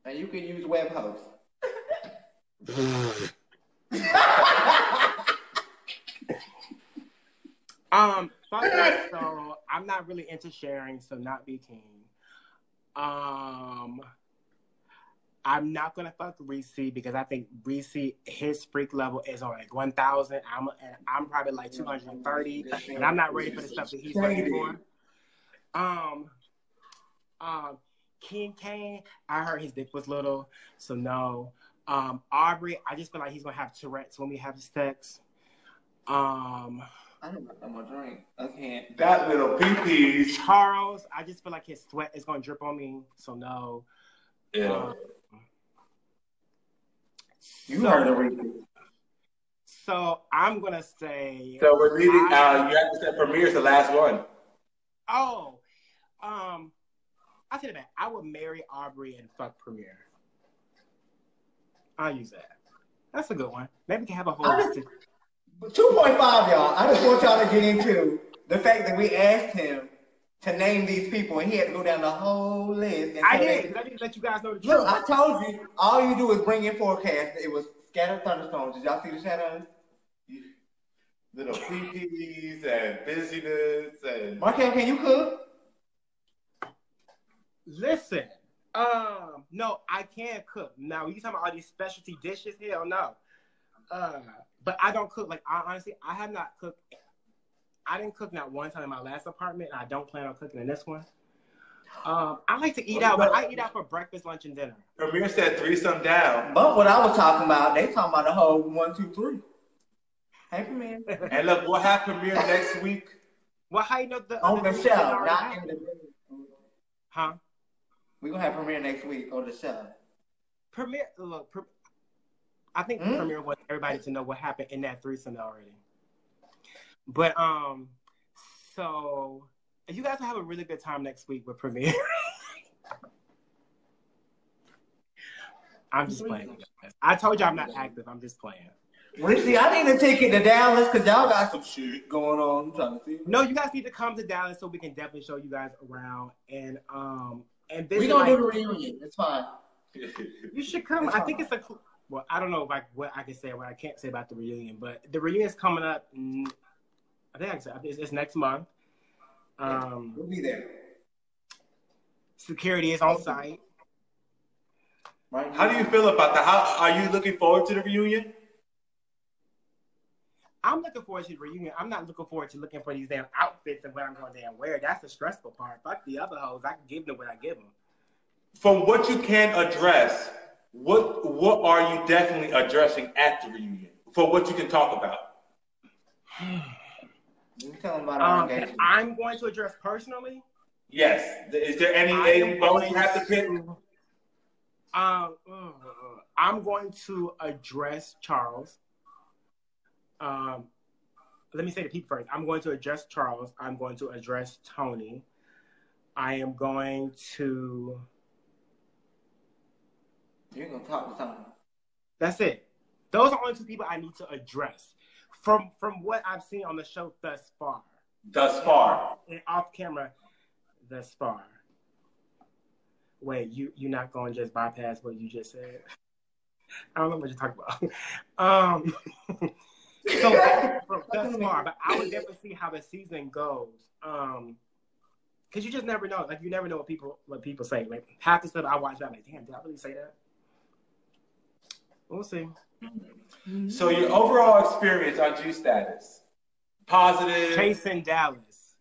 [SPEAKER 3] And you can use web host.
[SPEAKER 2] Fuck that. So I'm not really into sharing, so not be keen. I'm not gonna fuck Reese because I think Reese, his freak level is on like 1,000. I'm probably like 230, and I'm not ready for the stuff that he's ready for. King Kane, I heard his dick was little, so no. Aubrey, I just feel like he's gonna have Tourette's when we have sex.
[SPEAKER 3] I don't know my drink. I can't.
[SPEAKER 1] That little pee-pees.
[SPEAKER 2] Charles, I just feel like his sweat is going to drip on me, so no.
[SPEAKER 1] Yeah.
[SPEAKER 3] You heard the reason.
[SPEAKER 2] So I'm going to say...
[SPEAKER 1] So we're leaving... you have to say Premier's the last one.
[SPEAKER 2] Oh. I'll tell you that. I would marry Aubrey and fuck Premier. I'll use that. That's a good one. Maybe we can have a whole...
[SPEAKER 3] 2.5, y'all. I just want y'all to get into the fact that we asked him to name these people, and he had to go down the whole list.
[SPEAKER 2] I did, because I didn't let you guys know the truth.
[SPEAKER 3] Look, I told you, all you do is bring in forecast. It was scattered thunderstorms. Did y'all see the shadows?
[SPEAKER 1] Little pee-pees and busyness and...
[SPEAKER 3] Markel, can you cook?
[SPEAKER 2] Listen, no, I can't cook. Now, you talking about all these specialty dishes? Hell no. But I don't cook. Like, honestly, I have not cooked. I didn't cook not one time in my last apartment, and I don't plan on cooking in this one. I like to eat out, but I eat out for breakfast, lunch, and dinner.
[SPEAKER 1] Premier said threesome down.
[SPEAKER 3] But what I was talking about, they talking about the whole 1, 2, 3. Hey, Premier.
[SPEAKER 1] And look, we'll have Premier next week.
[SPEAKER 2] Well, how you know the...
[SPEAKER 3] On the show, not in the...
[SPEAKER 2] Huh?
[SPEAKER 3] We're going to have Premier next week on the show.
[SPEAKER 2] Premier, look... I think Premier wants everybody to know what happened in that threesome already. But so you guys will have a really good time next week with Premier. I'm just playing. I told you I'm not active. I'm just playing.
[SPEAKER 3] Richie, I need a ticket to Dallas because y'all got some shit going on. I'm trying to see.
[SPEAKER 2] No, you guys need to come to Dallas so we can definitely show you guys around and
[SPEAKER 3] we're gonna do the reunion. It's fine.
[SPEAKER 2] You should come. I think it's a. Well, I don't know what I can say, what I can't say about the reunion, but the reunion is coming up I think it's next month.
[SPEAKER 3] We'll be there.
[SPEAKER 2] Security is on site.
[SPEAKER 1] Right. How do you feel about that? How are you looking forward to the reunion?
[SPEAKER 2] I'm looking forward to the reunion. I'm not looking forward to looking for these damn outfits and what I'm going to damn wear. That's the stressful part. Fuck the other hoes. I can give them what I give them.
[SPEAKER 1] From what you can address, what are you definitely addressing at the reunion? For what you can talk about.
[SPEAKER 3] You tell them about our engagement.
[SPEAKER 2] I'm going to address personally.
[SPEAKER 1] Yes. Is there any goals you have to pick?
[SPEAKER 2] I'm going to address Charles. Let me say the people first. I'm going to address Charles. I'm going to address Tony. I am going to...
[SPEAKER 3] You're going to talk to Tony.
[SPEAKER 2] That's it. Those are only two people I need to address. From what I've seen on the show thus far.
[SPEAKER 1] Thus far.
[SPEAKER 2] And off camera, thus far. Wait, you're not going to just bypass what you just said? I don't know what you're talking about. So thus far, but I would definitely see how the season goes. Because you just never know. Like, you never know what people say. Like, half the stuff I watch, I'm like, damn, did I really say that? We'll see.
[SPEAKER 1] So your overall experience on G Status, positive.
[SPEAKER 2] Chasing Dallas.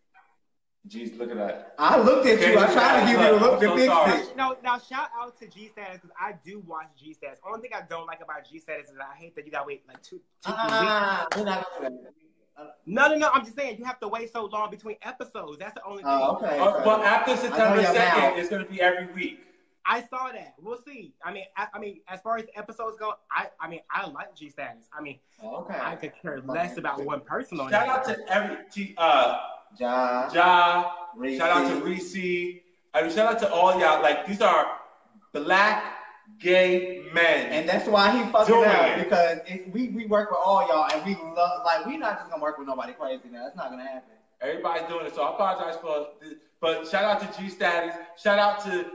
[SPEAKER 1] Jeez, look at that.
[SPEAKER 3] I looked at you. I tried to give you a look to fix it.
[SPEAKER 2] Now shout out to G Status because I do watch G Status. Only thing I don't like about G Status is I hate that you gotta wait like two weeks.
[SPEAKER 3] We're not gonna do that.
[SPEAKER 2] No. I'm just saying you have to wait so long between episodes. That's the only thing.
[SPEAKER 3] Okay.
[SPEAKER 1] Well, after September 2nd, it's gonna be every week.
[SPEAKER 2] I saw that. We'll see. I mean, as far as the episodes go, I like G Status. I mean, I could care less about one person on
[SPEAKER 1] Shout out to every
[SPEAKER 3] Ja,
[SPEAKER 1] shout out to Reese. I mean, shout out to all y'all. Like, these are black gay men,
[SPEAKER 3] and that's why he fucking out because we work with all y'all, and we love. Like, we not just gonna work with nobody crazy now. That's not gonna happen.
[SPEAKER 1] Everybody's doing it, so I apologize for this. But shout out to G Status, shout out to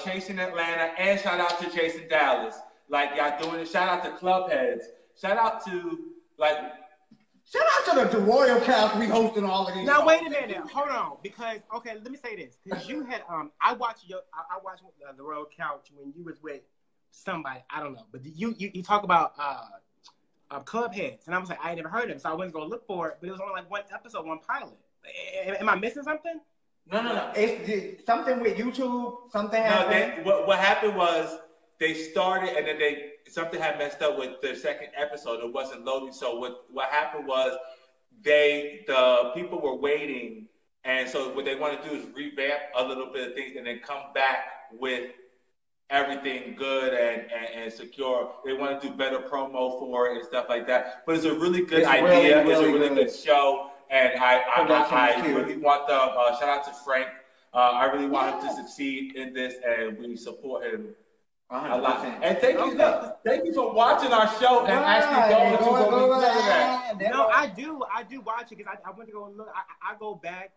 [SPEAKER 1] Chasing Atlanta, and shout out to Chasing Dallas. Like, y'all doing it. Shout out to Club Heads. Shout out to
[SPEAKER 3] Shout out to the Royal Cast we hosting all of these.
[SPEAKER 2] Now wait a minute, hold on, because let me say this, because you had I watched the Royal Couch when you was with somebody, I don't know, but you talk about Club Heads, and I was like, I ain't never heard of them, so I wasn't gonna look for it, but it was only like one episode, one pilot. Am I missing something?
[SPEAKER 3] No. It's something with YouTube. Something happened.
[SPEAKER 1] What happened was they started and then something had messed up with the second episode. It wasn't loading. So what happened was the people were waiting, and so what they want to do is revamp a little bit of things and then come back with everything good and secure. They want to do better promo for it and stuff like that. But it's a really good idea. It's a really good show. And I really want the shout out to Frank. I really want him to succeed in this, and we support him
[SPEAKER 3] 100%.
[SPEAKER 1] a lot. And thank you for watching our show and actually going to what we said.
[SPEAKER 2] No, I do watch it because I went to go look. I go back,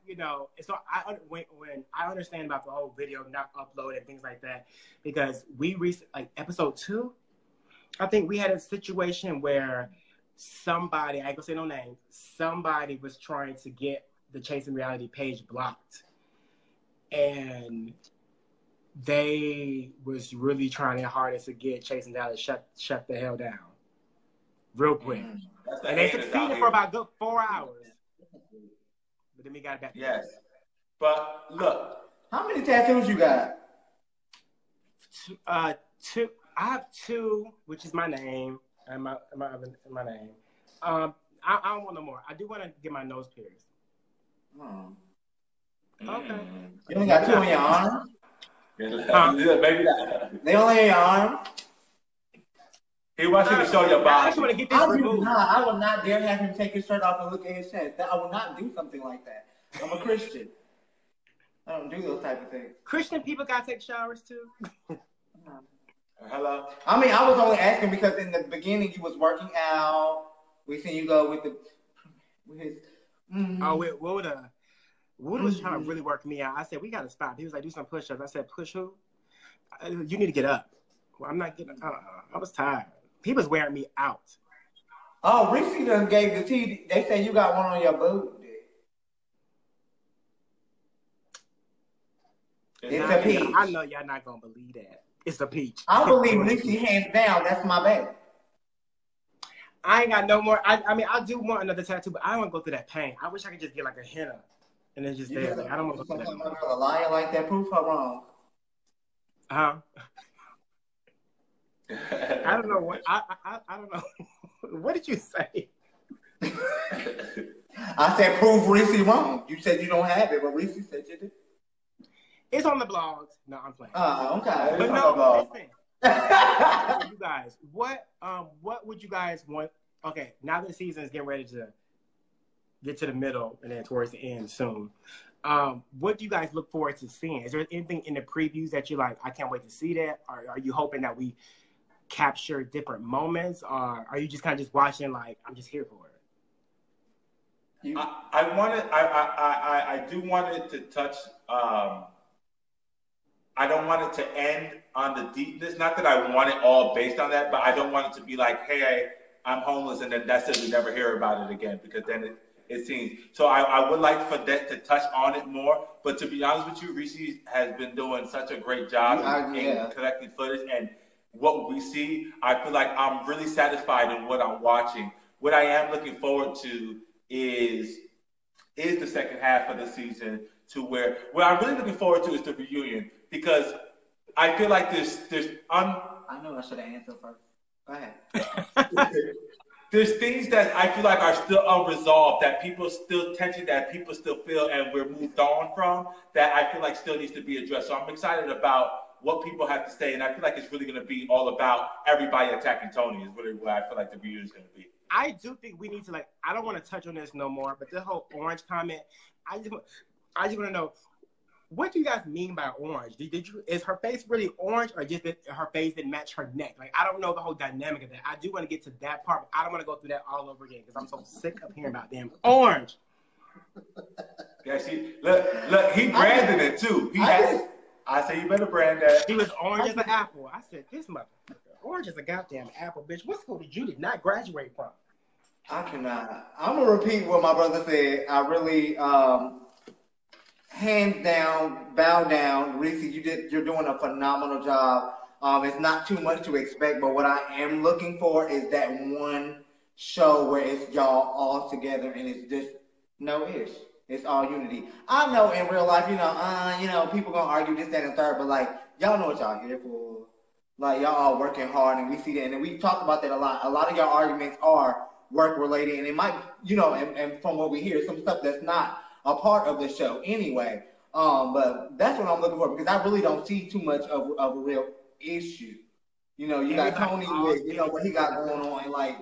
[SPEAKER 2] So when I understand about the whole video not upload and things like that, because we reached like episode 2. I think we had a situation where somebody, I ain't gonna say no name, somebody was trying to get the Chasing Reality page blocked. And they was really trying their hardest to get Chasing Dallas shut the hell down. Real quick. And they succeeded for about good 4 hours. But then we got it back.
[SPEAKER 1] Yes. But look.
[SPEAKER 3] How many tattoos you got?
[SPEAKER 2] Two. I have 2, which is my name. And my name. I don't want no more. I do want to get my nose pierced.
[SPEAKER 3] Oh.
[SPEAKER 2] Okay.
[SPEAKER 3] You only got 2 on your arm?
[SPEAKER 1] Maybe that.
[SPEAKER 3] They only on your arm?
[SPEAKER 1] He wants you to show your body.
[SPEAKER 2] I just want to get this removed.
[SPEAKER 3] I will not dare have him take his shirt off and look at his chest. I will not do something like that. I'm a Christian. I don't do those type of things.
[SPEAKER 2] Christian people got to take showers too.
[SPEAKER 1] Hello.
[SPEAKER 3] I mean, I was only asking because in the beginning you was working out. We seen you go with his. Mm-hmm.
[SPEAKER 2] Oh, wait, Woda was trying to really work me out. I said we gotta stop. He was like, do some push-ups. I said, push who? You need to get up. Well, I'm not getting. I was tired. He was wearing me out.
[SPEAKER 3] Oh, Reese done gave the tea. They say you got one on your boot. It's a peach.
[SPEAKER 2] I know y'all not gonna believe that. It's a peach.
[SPEAKER 3] I believe Reese hands down. That's my bet.
[SPEAKER 2] I ain't got no more. I mean, I do want another tattoo, but I don't want to go through that pain. I wish I could just get like a henna and then just there. Like, I don't want to go through that.
[SPEAKER 3] My girl a liar like that. Prove her wrong.
[SPEAKER 2] Huh? I don't know what. I don't know. What did you say?
[SPEAKER 3] I said prove Reese wrong. You said you don't have it, but Reese said you did.
[SPEAKER 2] It's on the blogs. No, I'm playing.
[SPEAKER 3] Oh, okay.
[SPEAKER 2] But no, listen. You guys, what would you guys want? Okay, now that the season is getting ready to get to the middle and then towards the end soon, what do you guys look forward to seeing? Is there anything in the previews that you like? I can't wait to see that. Or are you hoping that we capture different moments, or are you just kind of just watching like I'm just here for it?
[SPEAKER 1] I do want it to touch. I don't want it to end on the deepness. Not that I want it all based on that, but I don't want it to be like, hey, I'm homeless, and then that's it. We never hear about it again, because then it seems. So I would like for that to touch on it more. But to be honest with you, Reese has been doing such a great job in collecting footage, and what we see, I feel like I'm really satisfied in what I'm watching. What I am looking forward to is the second half of the season, to where what I'm really looking forward to is the reunion, because I feel like
[SPEAKER 3] I know I should have answered first. Go ahead.
[SPEAKER 1] There's things that I feel like are still unresolved, that people still tension, that people still feel, and we're moved on from, that I feel like still needs to be addressed. So I'm excited about what people have to say, and I feel like it's really going to be all about everybody attacking Tony is really what I feel like the reunion is going to be.
[SPEAKER 2] I do think we need to, like, I don't want to touch on this no more, but the whole orange comment, I just want to know, what do you guys mean by orange? Is her face really orange, or just that her face didn't match her neck? Like, I don't know the whole dynamic of that. I do want to get to that part, but I don't want to go through that all over again, because I'm so sick of hearing about damn orange.
[SPEAKER 1] Yeah, see, look, he branded it too. I say you better brand that.
[SPEAKER 2] He was orange as an apple. I said, this motherfucker, orange as a goddamn apple, bitch. What school did you not graduate from?
[SPEAKER 3] I cannot. I'm gonna repeat what my brother said. I really, hands down, bow down, Reese. You're doing a phenomenal job. It's not too much to expect, but what I am looking for is that one show where it's y'all all together and it's just no ish. It's all unity. I know in real life, people gonna argue this, that, and third, but like y'all know what y'all here for. Like y'all all working hard, and we see that, and we talk about that a lot. A lot of y'all arguments are work related, and it might, and from what we hear, some stuff that's not a part of the show anyway. But that's what I'm looking for, because I really don't see too much of a real issue. You got Tony with, what he got going on, like,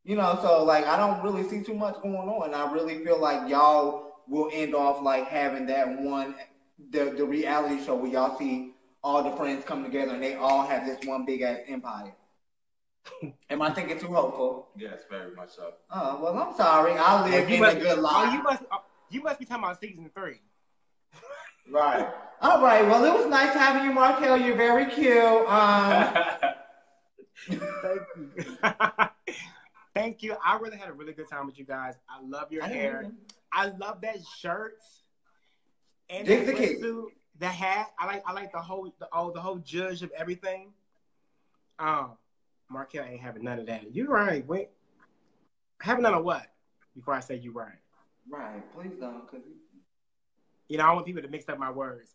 [SPEAKER 3] so like I don't really see too much going on. I really feel like y'all will end off like having that one, the reality show where y'all see all the friends come together and they all have this one big ass empire. Am I thinking too hopeful?
[SPEAKER 1] Yes, very much so.
[SPEAKER 3] Oh, well, I'm sorry. I live in a good life.
[SPEAKER 2] You must be talking about season 3.
[SPEAKER 3] Right. All right. Well, it was nice having you, Markel. You're very cute.
[SPEAKER 2] Thank you. Thank you. I really had a really good time with you guys. I love your hair. I love that shirt and the suit, the hat. I like the whole judge of everything. Markel ain't having none of that. You right. Wait, having none of what? Before I say you right.
[SPEAKER 3] Right. Please don't, cause
[SPEAKER 2] I want people to mix up my words.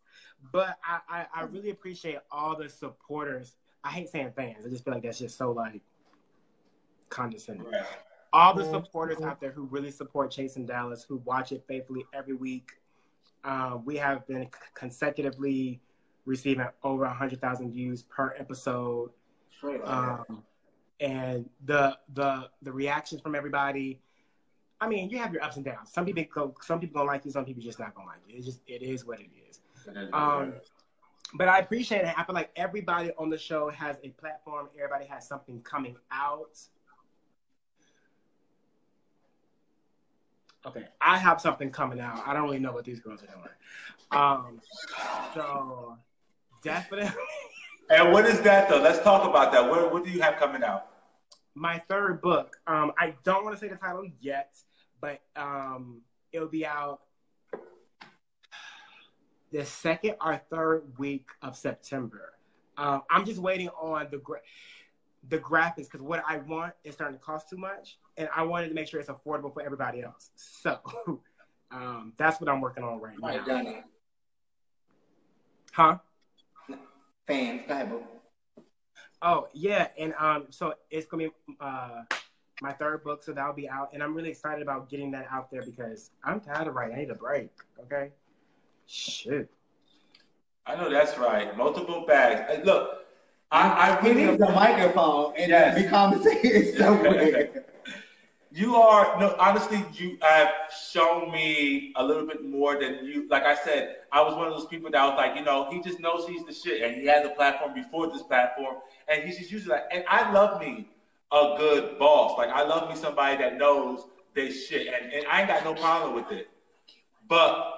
[SPEAKER 2] But I really appreciate all the supporters. I hate saying fans. I just feel like that's just so like condescending. Right. All the supporters out there who really support Chasing Dallas, who watch it faithfully every week. We have been consecutively receiving over 100,000 views per episode. And the reactions from everybody. I mean, you have your ups and downs. Some people gonna like you, some people just not gonna like you. It is what it is. But I appreciate it. I feel like everybody on the show has a platform. Everybody has something coming out. Okay, I have something coming out. I don't really know what these girls are doing. So definitely.
[SPEAKER 1] And what is that though? Let's talk about that. What do you have coming out?
[SPEAKER 2] My third book. I don't want to say the title yet, but it'll be out the second or third week of September. I'm just waiting on the graphics because what I want is starting to cost too much, and I wanted to make sure it's affordable for everybody else. So that's what I'm working on right now.
[SPEAKER 3] Johnny.
[SPEAKER 2] Huh?
[SPEAKER 3] Fans, go ahead, boo.
[SPEAKER 2] Oh yeah, and so it's gonna be my third book, so that'll be out, and I'm really excited about getting that out there because I'm tired of writing. I need a break. Okay. Shit.
[SPEAKER 1] I know that's right. Multiple bags. Hey, look, I really
[SPEAKER 3] need a microphone and be commentating somewhere.
[SPEAKER 1] You are honestly, you have shown me a little bit more than you. Like I said, I was one of those people that was like, he just knows he's the shit, and he has a platform before this platform, and he's just using that. And I love me a good boss. Like I love me somebody that knows they shit, and I ain't got no problem with it. But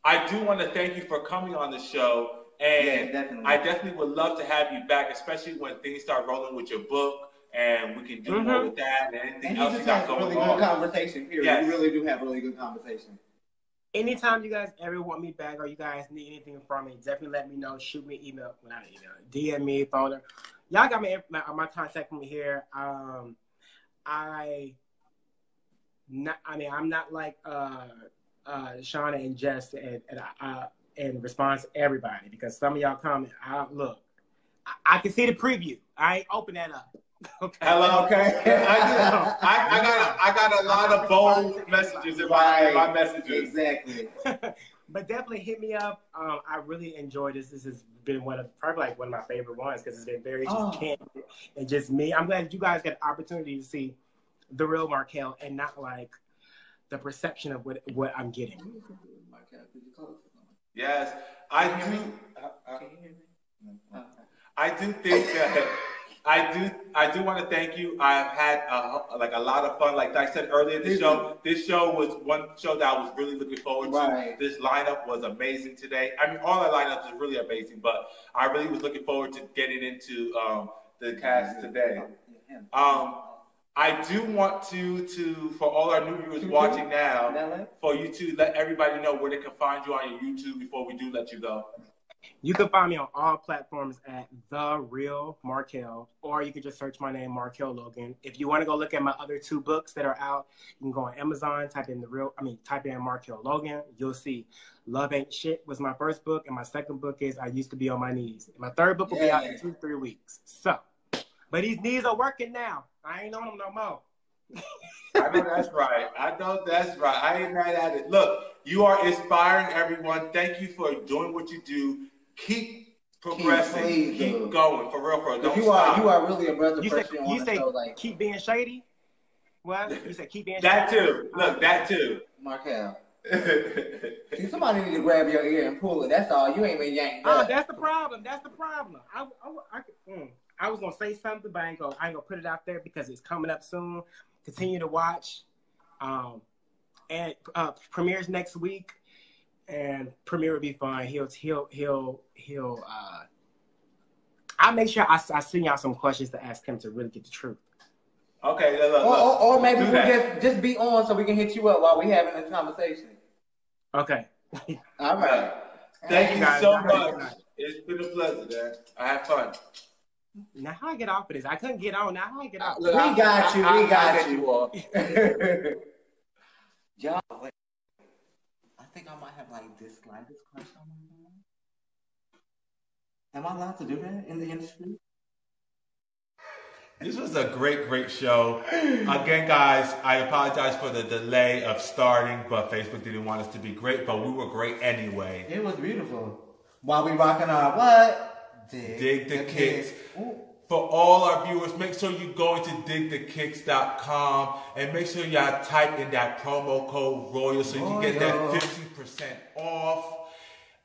[SPEAKER 1] I do want to thank you for coming on the show, and I definitely would love to have you back, especially when things start rolling with your book. And we can do more with that and anything else you got going on.
[SPEAKER 3] Really good conversation, period. Yes. We really do have really good conversation.
[SPEAKER 2] Anytime you guys ever want me back or you guys need anything from me, definitely let me know. Shoot me an email. Well, not email. DM me, phone. Y'all got my contact from here. I'm not like Shauna and Jess and response to everybody because some of y'all comment. Look, I can see the preview. I ain't open that up. Okay.
[SPEAKER 1] Hello. Okay. I got a lot of bold messages in my messages.
[SPEAKER 3] Exactly.
[SPEAKER 2] But definitely hit me up. I really enjoyed this. This has been probably one of my favorite ones because it's been very just candid and just me. I'm glad that you guys got the opportunity to see the real Markel and not like the perception of what I'm getting.
[SPEAKER 1] Yes, I do. I do think that. I do want to thank you. I've had a lot of fun. Like I said earlier, this show was one show that I was really looking forward to. This lineup was amazing today. I mean, all our lineups is really amazing, but I really was looking forward to getting into the cast today. I do want to for all our new viewers watching now, for you to let everybody know where they can find you on your YouTube before we do let you go.
[SPEAKER 2] You can find me on all platforms at The Real Markel, or you can just search my name, Markel Logan. If you want to go look at my other 2 books that are out, you can go on Amazon, type in Markel Logan. You'll see Love Ain't Shit was my first book, and my second book is I Used to Be on My Knees. My third book will be out in 2-3 weeks. So, but these knees are working now. I ain't on them no more.
[SPEAKER 1] I know that's right. I ain't mad at it. Look, you are inspiring everyone. Thank you for doing what you do. Keep progressing. Keep going. For real. Don't stop.
[SPEAKER 3] You are really a brother.
[SPEAKER 2] You say keep being shady? What? You said keep being shady?
[SPEAKER 1] That too. Look, that too.
[SPEAKER 3] Markel. See, somebody need to grab your ear and pull it. That's all. You ain't been yanked
[SPEAKER 2] up. That's the problem. I was gonna say something, but I ain't gonna put it out there because it's coming up soon. Continue to watch. And premieres next week. And premiere will be fun. I'll make sure I send y'all some questions to ask him to really get the truth.
[SPEAKER 1] Okay.
[SPEAKER 3] Look, or maybe we'll just be on so we can hit you up while we having this conversation.
[SPEAKER 2] Okay.
[SPEAKER 3] All right.
[SPEAKER 1] Thank you guys so much. It's been a pleasure, man. I had fun.
[SPEAKER 2] Now how I get off of this? I couldn't get on. Now how I get off?
[SPEAKER 3] We got you. Y'all, wait. I think I might have this slightest crush on my mom. Am I allowed to do that in the industry?
[SPEAKER 1] This was a great show. Again, guys, I apologize for the delay of starting, but Facebook didn't want us to be great, but we were great anyway.
[SPEAKER 3] It was beautiful. While we rocking our what?
[SPEAKER 1] Dig the Kicks. For all our viewers, make sure you go into digthekicks.com and make sure y'all type in that promo code ROYAL so you can get that 15% off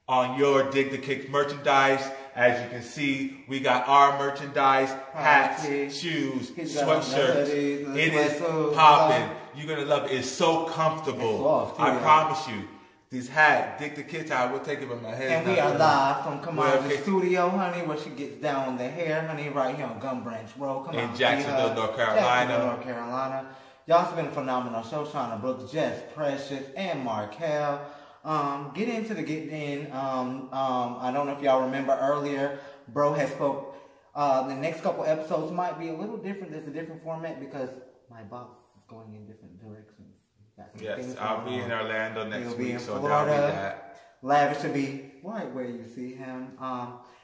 [SPEAKER 1] on your Dig the Kicks merchandise. As you can see, we got our merchandise, hats, shoes, sweatshirts. It is popping. You're going to love it. It's so comfortable. I promise you. These hats, Dig the Kicks out. We'll take it with my head.
[SPEAKER 3] And we are live from Kamala's studio, honey, where she gets down the hair, honey, right here on Gun Branch Road. Come on,
[SPEAKER 1] in Jacksonville, North Carolina.
[SPEAKER 3] Y'all, it's been a phenomenal show. Shauna Brooks, Jess Precious, and Markel. Get into the getting in. I don't know if y'all remember earlier, bro has spoke. The next couple episodes might be a little different. There's a different format because my boss is going in different directions.
[SPEAKER 1] Yes, I'll be in Orlando next week, so
[SPEAKER 3] Florida.
[SPEAKER 1] that'll be that.
[SPEAKER 3] Lavish to be right where you see him.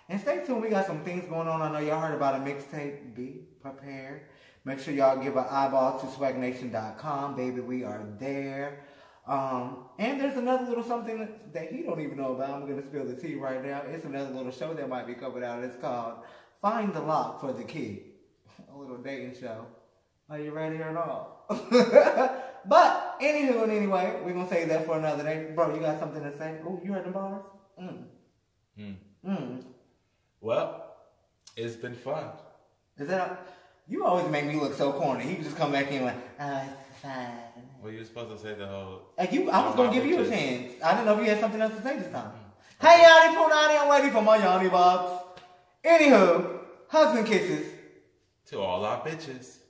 [SPEAKER 3] And stay tuned. We got some things going on. I know y'all heard about a mixtape. Be prepared. Make sure y'all give an eyeball to swagnation.com. Baby, we are there. And there's another little something that he don't even know about. I'm going to spill the tea right now. It's another little show that might be coming out. It's called Find the Lock for the Key. A little dating show. Are you ready or not? But, anywho and anyway, we're going to save that for another day. Bro, you got something to say? Oh, you heard the bars?
[SPEAKER 1] Well, it's been fun.
[SPEAKER 3] Is that... You always make me look so corny. He just come back in like, oh, it's fine.
[SPEAKER 1] Well, you were supposed to say the whole...
[SPEAKER 3] I was going to give you a chance. I didn't know if you had something else to say this time. Hey, Yanni Punani, I'm waiting for my Yanni box. Anywho, hugs and kisses.
[SPEAKER 1] To all our bitches.